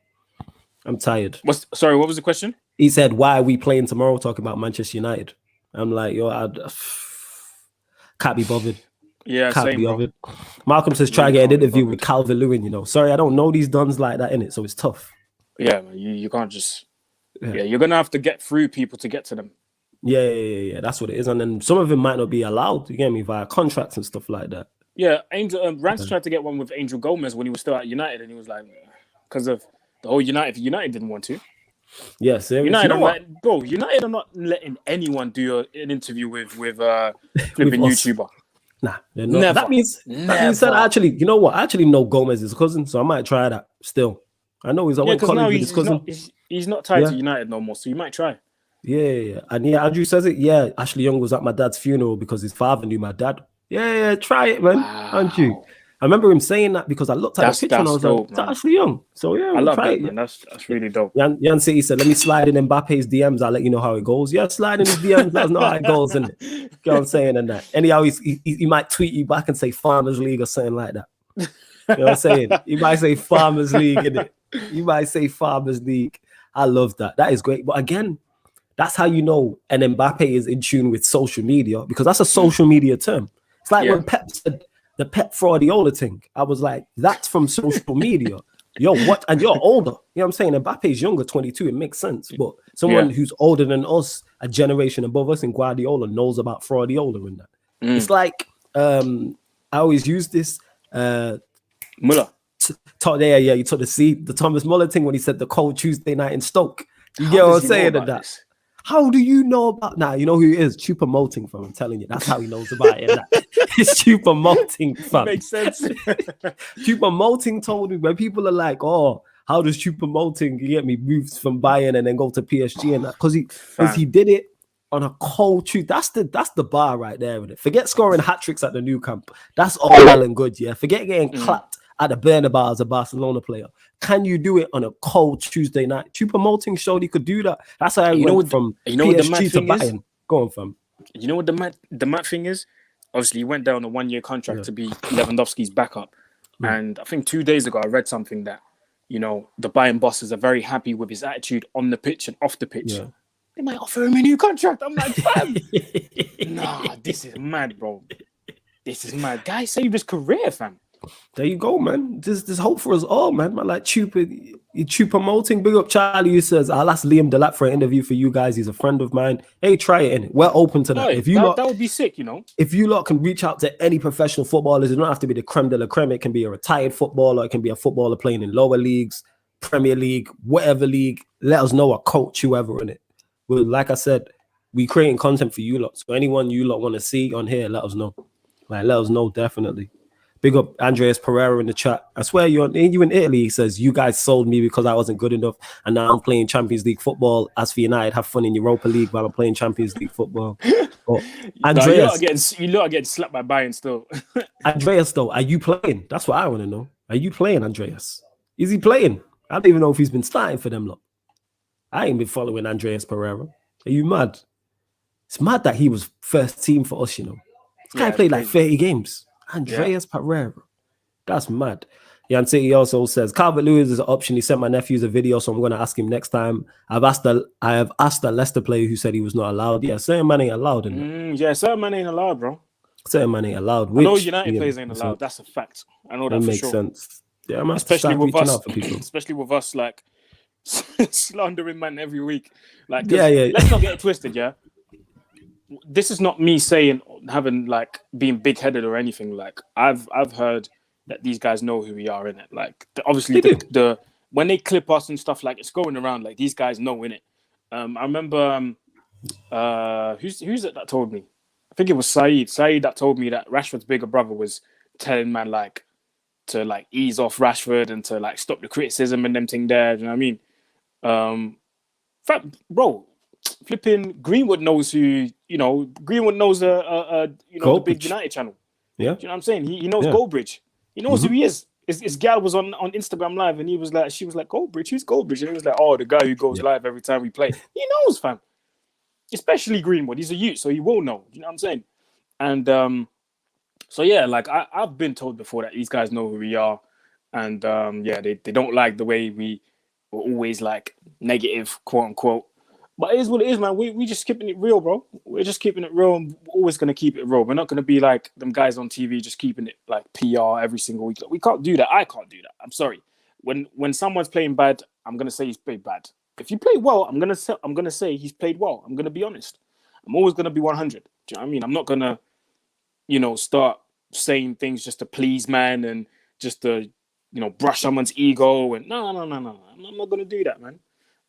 I'm tired. What was the question? He said, why are we playing tomorrow talking about Manchester United? I'm like, yo, can't be bothered. Yeah, can't be bothered. Malcolm says, try get an interview with Calvert-Lewin, you know. Sorry, I don't know these dons like that, innit? So it's tough. Yeah, man, you can't just... Yeah, you're going to have to get through people to get to them. Yeah, that's what it is. And then some of them might not be allowed, you get me, via contracts and stuff like that. Yeah, Rance tried to get one with Angel Gomez when he was still at United, and he was like, because of the whole United didn't want to. Yeah, seriously. United are not letting anyone do an interview with flipping YouTuber. Nah, they're not. Never. That means that actually, you know what? I actually know Gomez's cousin, so I might try that still. I know he's always college with his cousin. He's not tied to United no more, so you might try. Yeah. And yeah, Andrew says it. Yeah, Ashley Young was at my dad's funeral because his father knew my dad. Yeah, try it, man. Wow. Andrew. I remember him saying that because I looked at the picture and I was like, that's Ashley Young. So yeah, I love that, man. That's really dope. Yan City said, let me slide in Mbappe's DMs. I'll let you know how it goes. Yeah, slide in his DMs. That's not how it goes, isn't it? You know what I'm saying? And that. Anyhow, he might tweet you back and say Farmers League or something like that. You know what I'm saying? He might say Farmers League, innit? You might say Farmers League. I love that. That is great. But again, that's how you know an Mbappe is in tune with social media, because that's a social media term. It's like when Pep said the Pep Fraudiola thing. I was like, that's from social media. Yo, what? And you're older. You know what I'm saying? Mbappe's younger, 22. It makes sense. But someone who's older than us, a generation above us in Guardiola, knows about Fraudiola and that. It's like, I always use this. Muller. You took the Thomas Muller thing when he said the cold Tuesday night in Stoke. You get what I'm saying? That. How do you know about you know who he is? Chupa-Moting fam. I'm telling you, that's how he knows about it. It's Chupa-Moting fam. Makes sense. Chupa-Moting told me when people are like, oh, how does Chupa-Moting get me moved from Bayern and then go to PSG and that? Because he did it on a cold Tuesday. That's the bar right there with it. Forget scoring hat-tricks at the new camp. That's all well and good, yeah. Forget getting clapped at the Bernabeu as a Barcelona player. Can you do it on a cold Tuesday night? Chupa-Moting showed he could do that. That's how he went from PSG to Bayern. Go on, fam. You know what the mad thing is? Obviously, he went down a 1-year contract to be Lewandowski's backup. And I think 2 days ago, I read something that, you know, the Bayern bosses are very happy with his attitude on the pitch and off the pitch. Yeah. They might offer him a new contract. I'm like, fam. Nah, this is mad, bro. This is mad. Guy saved his career, fam. There you go, man. There's hope for us all, man. Man, like Chupa promoting. Big up Charlie, who says, I'll ask Liam Delap for an interview for you guys. He's a friend of mine. Hey, try it in. We're open to that. If that would be sick, you know. If you lot can reach out to any professional footballers, it don't have to be the creme de la creme. It can be a retired footballer. It can be a footballer playing in lower leagues, Premier League, whatever league. Let us know, a coach, whoever in it. Well, like I said, we creating content for you lot. So anyone you lot want to see on here, let us know. Like, let us know, definitely. Big up Andreas Pereira in the chat. I swear you in Italy. He says, you guys sold me because I wasn't good enough. And now I'm playing Champions League football. As for United, have fun in Europa League while I'm playing Champions League football. Oh, Andreas, you lot are getting slapped by Bayern still. Andreas, though, are you playing? That's what I want to know. Are you playing, Andreas? Is he playing? I don't even know if he's been starting for them lot. I ain't been following Andreas Pereira. Are you mad? It's mad that he was first team for us, you know. This guy played like 30 games. Andreas Pereira. That's mad. Jan City also says, Calvert-Lewin is an option. He sent my nephews a video, so I'm going to ask him next time. I have asked a Leicester player who said he was not allowed. Yeah, certain man ain't allowed. Yeah, certain man ain't allowed, bro. Certain man ain't allowed. I know United players ain't allowed. That's a fact. I know that for makes sure. Sense. Yeah, man. Especially with us, like slandering man every week. Like, let's not get it twisted, yeah. This is not me saying being big-headed or anything. Like, I've heard that these guys know who we are in it. Like, obviously the when they clip us and stuff, like, it's going around. Like, these guys know in it. I remember who's it that told me? I think it was Saeed that told me that Rashford's bigger brother was telling man like to like ease off Rashford and to like stop the criticism and them thing there. Do you know what I mean? Bro, flipping Greenwood knows who, you know, Greenwood knows the big United channel. Yeah. Do you know what I'm saying? He knows Goldbridge. He knows who he is. His gal was on Instagram Live and she was like, Goldbridge, who's Goldbridge? And he was like, oh, the guy who goes live every time we play. He knows, fam. Especially Greenwood. He's a youth, so he will know. You know what I'm saying? And so yeah, like I've been told before that these guys know who we are. And they don't like the way we were always like negative, quote unquote. But it is what it is, man. We just keeping it real, bro. We're just keeping it real. And we're always going to keep it real. We're not going to be like them guys on TV just keeping it like PR every single week. We can't do that. I can't do that. I'm sorry. When someone's playing bad, I'm going to say he's played bad. If you play well, I'm going to say he's played well. I'm going to be honest. I'm always going to be 100. Do you know what I mean? I'm not going to, start saying things just to please man and just to, brush someone's ego. And no. I'm not going to do that, man.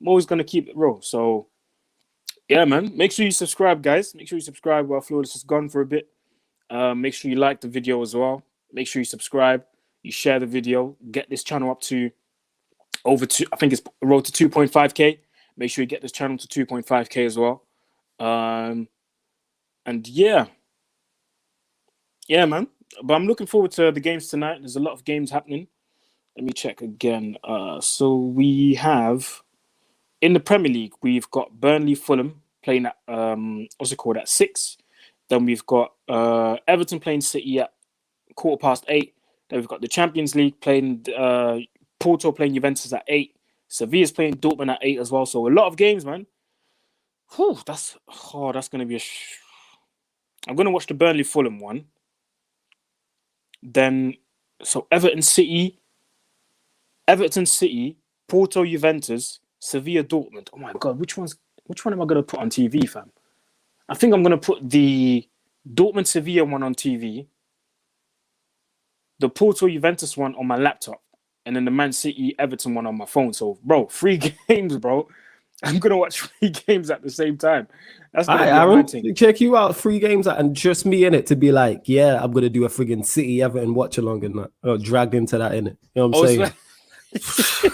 I'm always going to keep it real. So, yeah, man. Make sure you subscribe, guys. Make sure you subscribe while Flawless is gone for a bit. Make sure you like the video as well. Make sure you subscribe. You share the video. Get this channel up to I think it's road to 2.5k. Make sure you get this channel to 2.5k as well. And yeah, man. But I'm looking forward to the games tonight. There's a lot of games happening. Let me check again. So we have in the Premier League, we've got Burnley, Fulham playing at at 6. Then we've got Everton playing City at 8:15. Then we've got the Champions League playing Porto playing Juventus at 8. Sevilla's playing Dortmund at 8 as well. So a lot of games, man. Whew, that's going to be I'm going to watch the Burnley Fulham one. Then, so Everton City, Porto Juventus, Sevilla Dortmund. Oh my God, which one am I going to put on TV, fam? I think I'm going to put the Dortmund Sevilla one on TV, the Porto Juventus one on my laptop, and then the Man City Everton one on my phone. So, bro, 3 games, bro. I'm going to watch 3 games at the same time. That's going to be Aaron, check you out. 3 games and just me in it to be like, yeah, I'm going to do a friggin' City Everton watch along and that. Oh, dragged into that, innit? You know what I'm saying?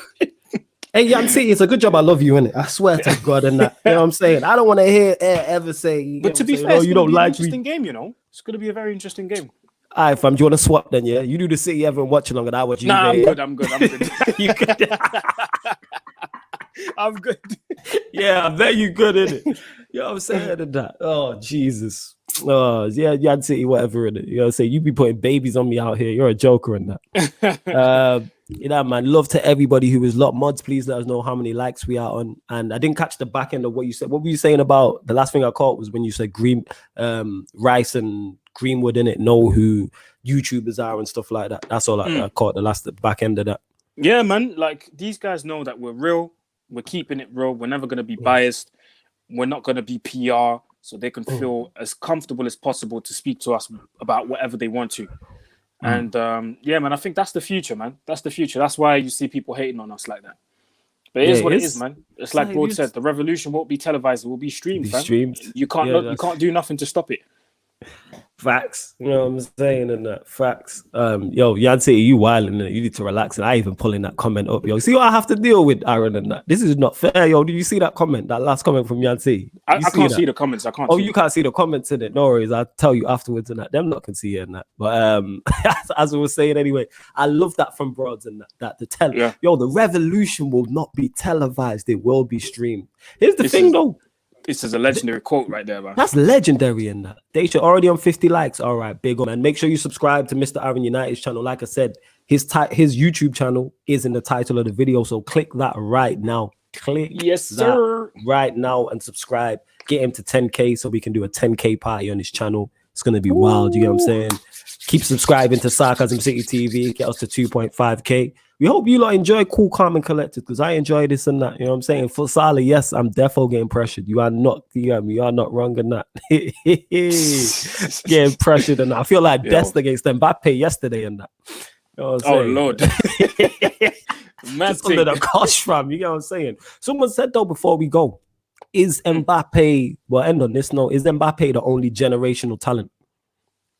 Hey, Jan City, it's a good job I love you, innit? I swear to God and that. You know what I'm saying? I don't want to hear ever say, but to be fair, it's going to be an interesting game, you know? It's going to be a very interesting game. All right, fam, do you want to swap then, yeah? You do the City Everton watch along and I watch you. Nah, I'm good. You good? I'm good. Yeah, I bet you good, innit? You know what I'm saying? And that. Oh, Jesus. Oh, yeah, Jan City, whatever, innit? You know what I'm saying? You be putting babies on me out here. You're a joker in that. You know, man. Love to everybody who is locked. Mods, please let us know how many likes we are on. And I didn't catch the back end of what you said. What were you saying about the last thing I caught was when you said Rice and Greenwood in it know who YouTubers are and stuff like that. That's all I caught the back end of that. Yeah, man. Like these guys know that we're real. We're keeping it real. We're never going to be biased. We're not going to be PR, so they can feel as comfortable as possible to speak to us about whatever they want to. And yeah, man, I think that's the future, man. That's the future. That's why you see people hating on us like that. But it is what it is, man. It's like Broad said, the revolution won't be televised; it will be streamed. You can't do nothing to stop it. Facts, you know what I'm saying, and that facts. Yo, Yancy, you wilding it. You need to relax. And I even pulling that comment up, yo. See what I have to deal with, Aaron, and that. This is not fair, yo. Do you see that comment? That last comment from Yancy? I can't see the comments. I can't. Oh, you can't see the comments in it. No worries. I'll tell you afterwards and that. Them not can see it and that. But as I was saying anyway, I love that from Broads and that to tell. Yeah. Yo, the revolution will not be televised. It will be streamed. Here's the thing, though. This is a legendary quote right there, man. That's legendary in that. They should already on 50 likes. All right, big up, man. Make sure you subscribe to Mr. Aaron United's channel. Like I said, his YouTube channel is in the title of the video. So click that right now. Yes, sir. Right now and subscribe. Get him to 10K so we can do a 10K party on his channel. It's going to be wild. You get what I'm saying? Keep subscribing to Sarcasm City TV. Get us to 2.5K. We hope you lot enjoy Cool, Calm, and Collected because I enjoy this and that. You know what I'm saying? For Salah, yes, I'm defo getting pressured. You are not wrong in that. Getting pressured and that. I feel like Dest against Mbappe yesterday and that. You know what I'm saying? Lord. Just under the cosh, fam. You know what I'm saying? Someone said though before we go, is Mbappe, we'll end on this note, is Mbappe the only generational talent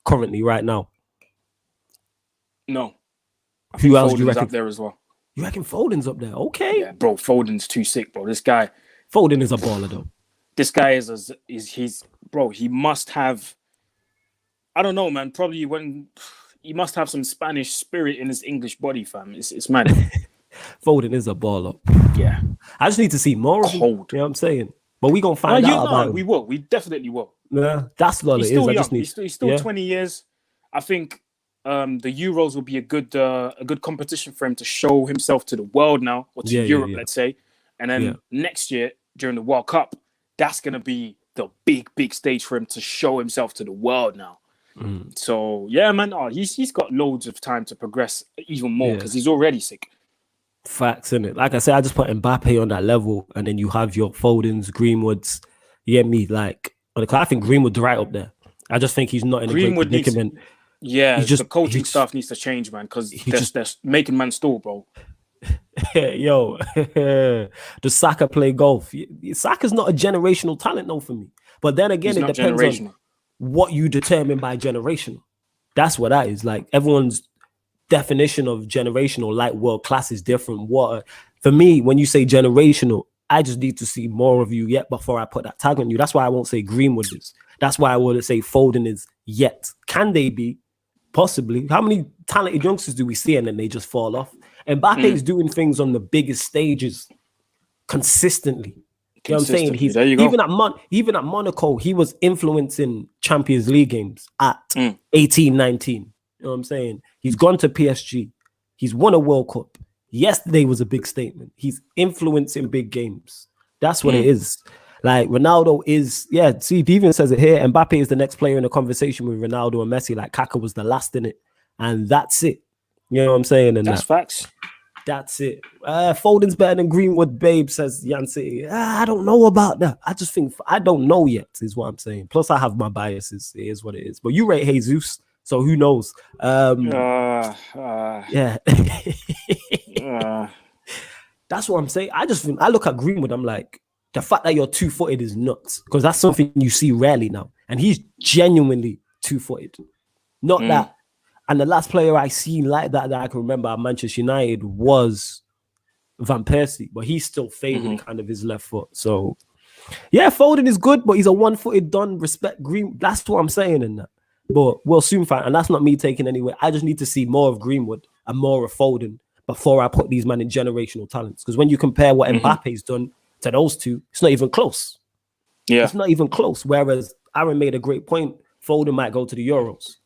currently right now? No. Who else do you reckon? Up there as well. You reckon Foden's up there? Okay. Yeah, bro, Foden's too sick, bro. This guy. Foden is a baller, though. This guy he must have, I don't know, man. Probably he must have some Spanish spirit in his English body, fam. It's mad. Foden is a baller. Yeah. I just need to see more of him. You know what I'm saying? But we gonna find out about him. We will. We definitely will. Yeah, that's what it is. He's still 20 years. I think the Euros will be a good competition for him to show himself to the world now, or to Europe, let's say. And then next year during the World Cup, that's gonna be the big stage for him to show himself to the world now. So yeah, man, he's got loads of time to progress even more because he's already sick. Facts, innit? Like I said, I just put Mbappe on that level, and then you have your Fodens, Greenwoods. You get me? Like, I think Greenwood's right up there. I just think he's not in a great predicament. The coaching stuff needs to change, man, because they're making man stall, bro. Yo, does Saka play golf? Saka's not a generational talent, though, for me. But then again, it depends on what you determine by generational. That's what that is. Like, everyone's definition of generational, like world class, is different. For me, when you say generational, I just need to see more of you yet before I put that tag on you. That's why I won't say Greenwood is. That's why I wouldn't say Foden is yet. Can they be? Possibly. How many talented youngsters do we see and then they just fall off? Mbappe is doing things on the biggest stages consistently. You know what I'm saying? He's even at Monaco, he was influencing Champions League games at 18, 19. You know what I'm saying? He's gone to PSG. He's won a World Cup. Yesterday was a big statement. He's influencing big games. That's what it is. Like, Ronaldo is, see, he even says it here. Mbappe is the next player in the conversation with Ronaldo and Messi. Like, Kaka was the last in it. And that's it. You know what I'm saying? And that's facts. That's it. Foden's better than Greenwood, babe, says Yancy. I don't know about that. I just think, I don't know yet, is what I'm saying. Plus, I have my biases. It is what it is. But you rate Jesus, so who knows? That's what I'm saying. I look at Greenwood, I'm like, the fact that you're two-footed is nuts, because that's something you see rarely now. And he's genuinely two-footed. Not that. And the last player I seen like that I can remember at Manchester United was Van Persie, but he's still favoring kind of his left foot. So, yeah, Foden is good, but he's a one-footed done. Respect Green. That's what I'm saying in that. But we'll soon find, and that's not me taking anywhere. I just need to see more of Greenwood and more of Foden before I put these men in generational talents. Because when you compare what Mbappe's done to those two, it's not even close. Yeah, it's not even close. Whereas Aaron made a great point. Foden might go to the Euros.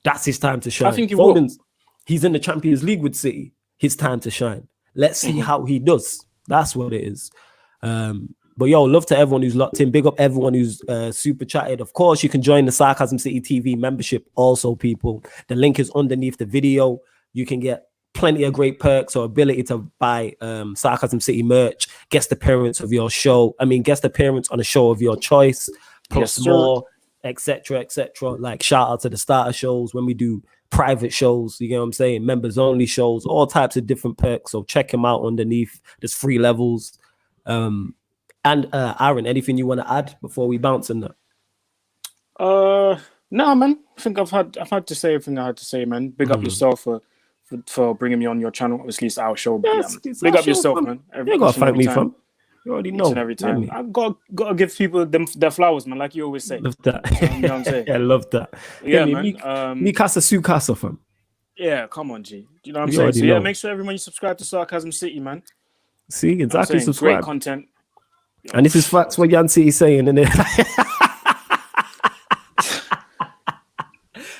That's his time to shine. I think Foden's, he's in the Champions League with City. his time to shine. Let's see how he does. That's what it is. But yo, love to everyone who's locked in. Big up everyone who's super chatted. Of course, you can join the Sarcasm City TV membership also, people. The link is underneath the video. You can get plenty of great perks or ability to buy Sarcasm City merch, guest appearance of your show. Guest appearance on a show of your choice, plus more, etc., etc. Like shout out to the starter shows when we do private shows, you know what I'm saying? Members only shows, all types of different perks. So check them out underneath. There's 3 levels. And Aaron, anything you want to add before we bounce in that? No, man. I think I've had to say everything I had to say, man. Big up yourself for bringing me on your channel. Obviously, it's our show. Yes, big up yourself, man. You gotta thank me, fam. You already know. Every time. I've got to give people their flowers, man, like you always say. Love that. You know what I'm saying? Yeah, love that. Yeah, man. Me casa su casa, fam. Yeah, come on, G. You know what I'm saying? So, yeah, make sure everyone you subscribe to Sarcasm City, man. See, exactly. Subscribe. Great content. And this is facts what Yan City is saying, isn't it?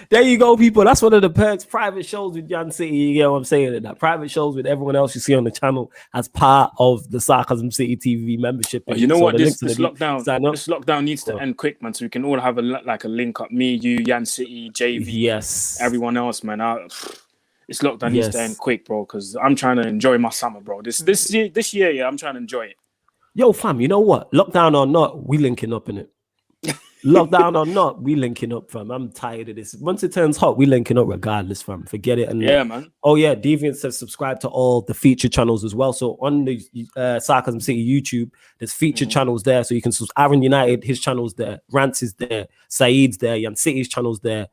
There you go, people. That's one of the perks. Private shows with Yan City. You get what I'm saying? That private shows with everyone else you see on the channel as part of the Sarcasm City TV membership. You know what? This lockdown needs to end quick, man. So we can all have a link up. Me, you, Yan City, JV, yes, everyone else, man. This lockdown needs to end quick, bro. Because I'm trying to enjoy my summer, bro. This year, yeah, I'm trying to enjoy it. Yo, fam, you know what? Lockdown or not, we linking up in it. Lockdown or not, we linking up, fam. I'm tired of this. Once it turns hot, we linking up regardless, fam. Forget it. And yeah, man. Oh yeah, Deviant says subscribe to all the feature channels as well. So on the Sarcasm City YouTube, there's feature channels there. So you can Aaron United, his channel's there. Rants is there. Saeed's there. Yan City's channel's there.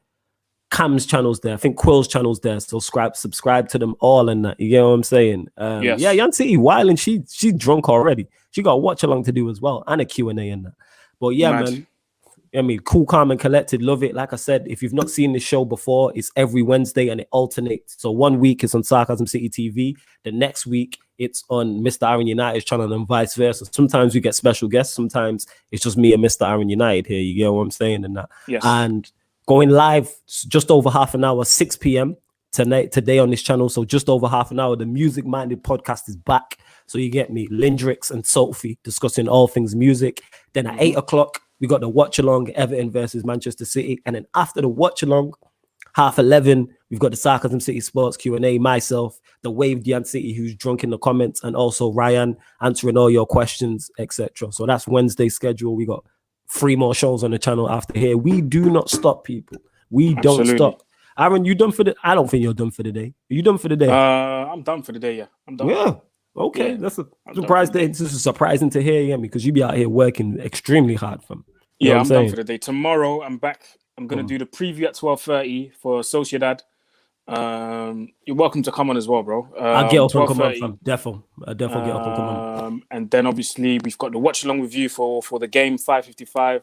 Cam's channel's there. I think Quill's channel's there. So subscribe to them all and that. You know what I'm saying? Yes. Yeah, Yan City wild and she's drunk already. She got a watch along to do as well and a Q&A and that. But yeah, man. Cool, calm, and collected. Love it. Like I said, if you've not seen this show before, it's every Wednesday and it alternates. So 1 week it's on Sarcasm City TV. The next week it's on Mr. Aaron United's channel and vice versa. Sometimes we get special guests. Sometimes it's just me and Mr. Aaron United here. You get what I'm saying? And that. Yes. And going live just over half an hour, 6 p.m. today on this channel. So just over half an hour, the Music Minded podcast is back. So you get me, Lindrix and Sophie discussing all things music. Then at 8 o'clock, we got the watch along, Everton versus Manchester City. And then after the watch along, 11:30, we've got the Sarcasm City Sports Q&A, myself, the Waved Yan City, who's drunk in the comments, and also Ryan answering all your questions, etc. So that's Wednesday's schedule. We got 3 more shows on the channel after here. We do not stop, people. We don't stop. Aaron, you done for the? I don't think you're done for the day. Are you done for the day? I'm done for the day. Yeah, I'm done. Yeah. Okay, that's a surprise day. This is surprising to hear, yeah, because you be out here working extremely hard, fam. Yeah, I'm done for the day. Tomorrow, I'm back. I'm gonna do the preview at 12:30 for Sociedad. You're welcome to come on as well, bro. I'll get up and come on, fam. I'll definitely get up and come on. And then obviously we've got the watch along with you for the game 5:55.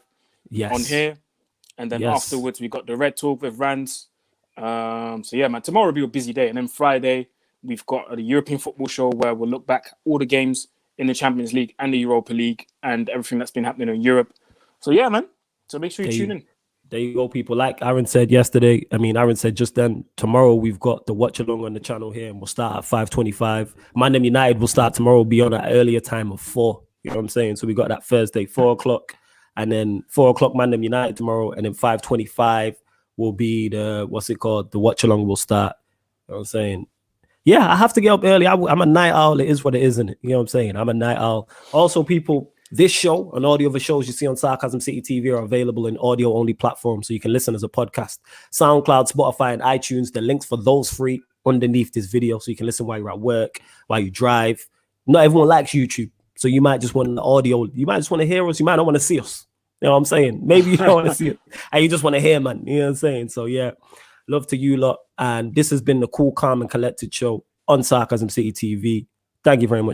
Yes. On here, and then afterwards we got the Red Talk with Rands. So yeah, man. Tomorrow will be a busy day, and then Friday we've got the European football show where we'll look back all the games in the Champions League and the Europa League and everything that's been happening in Europe. So yeah, man. So make sure you tune in. There you go, people. Like Aaron said yesterday, Aaron said just then, tomorrow we've got the watch along on the channel here and we'll start at 5:25. Man United will start tomorrow, be on an earlier time of 4. You know what I'm saying? So we got that Thursday, 4 o'clock, and then 4 o'clock Man United tomorrow, and then 5:25 will be the watch along will start. You know what I'm saying? Yeah, I have to get up early. I'm a night owl. It is what it is, isn't it? You know what I'm saying? I'm a night owl. Also, people, this show and all the other shows you see on Sarcasm City TV are available in audio-only platforms, so you can listen as a podcast. SoundCloud, Spotify, and iTunes. The links for those free underneath this video, so you can listen while you're at work, while you drive. Not everyone likes YouTube, so you might just want the audio. You might just want to hear us. You might not want to see us. You know what I'm saying? Maybe you don't want to see it, and you just want to hear, man. You know what I'm saying? So, yeah. Love to you lot. And this has been the Cool, Calm, and Collected show on Sarcasm City TV. Thank you very much.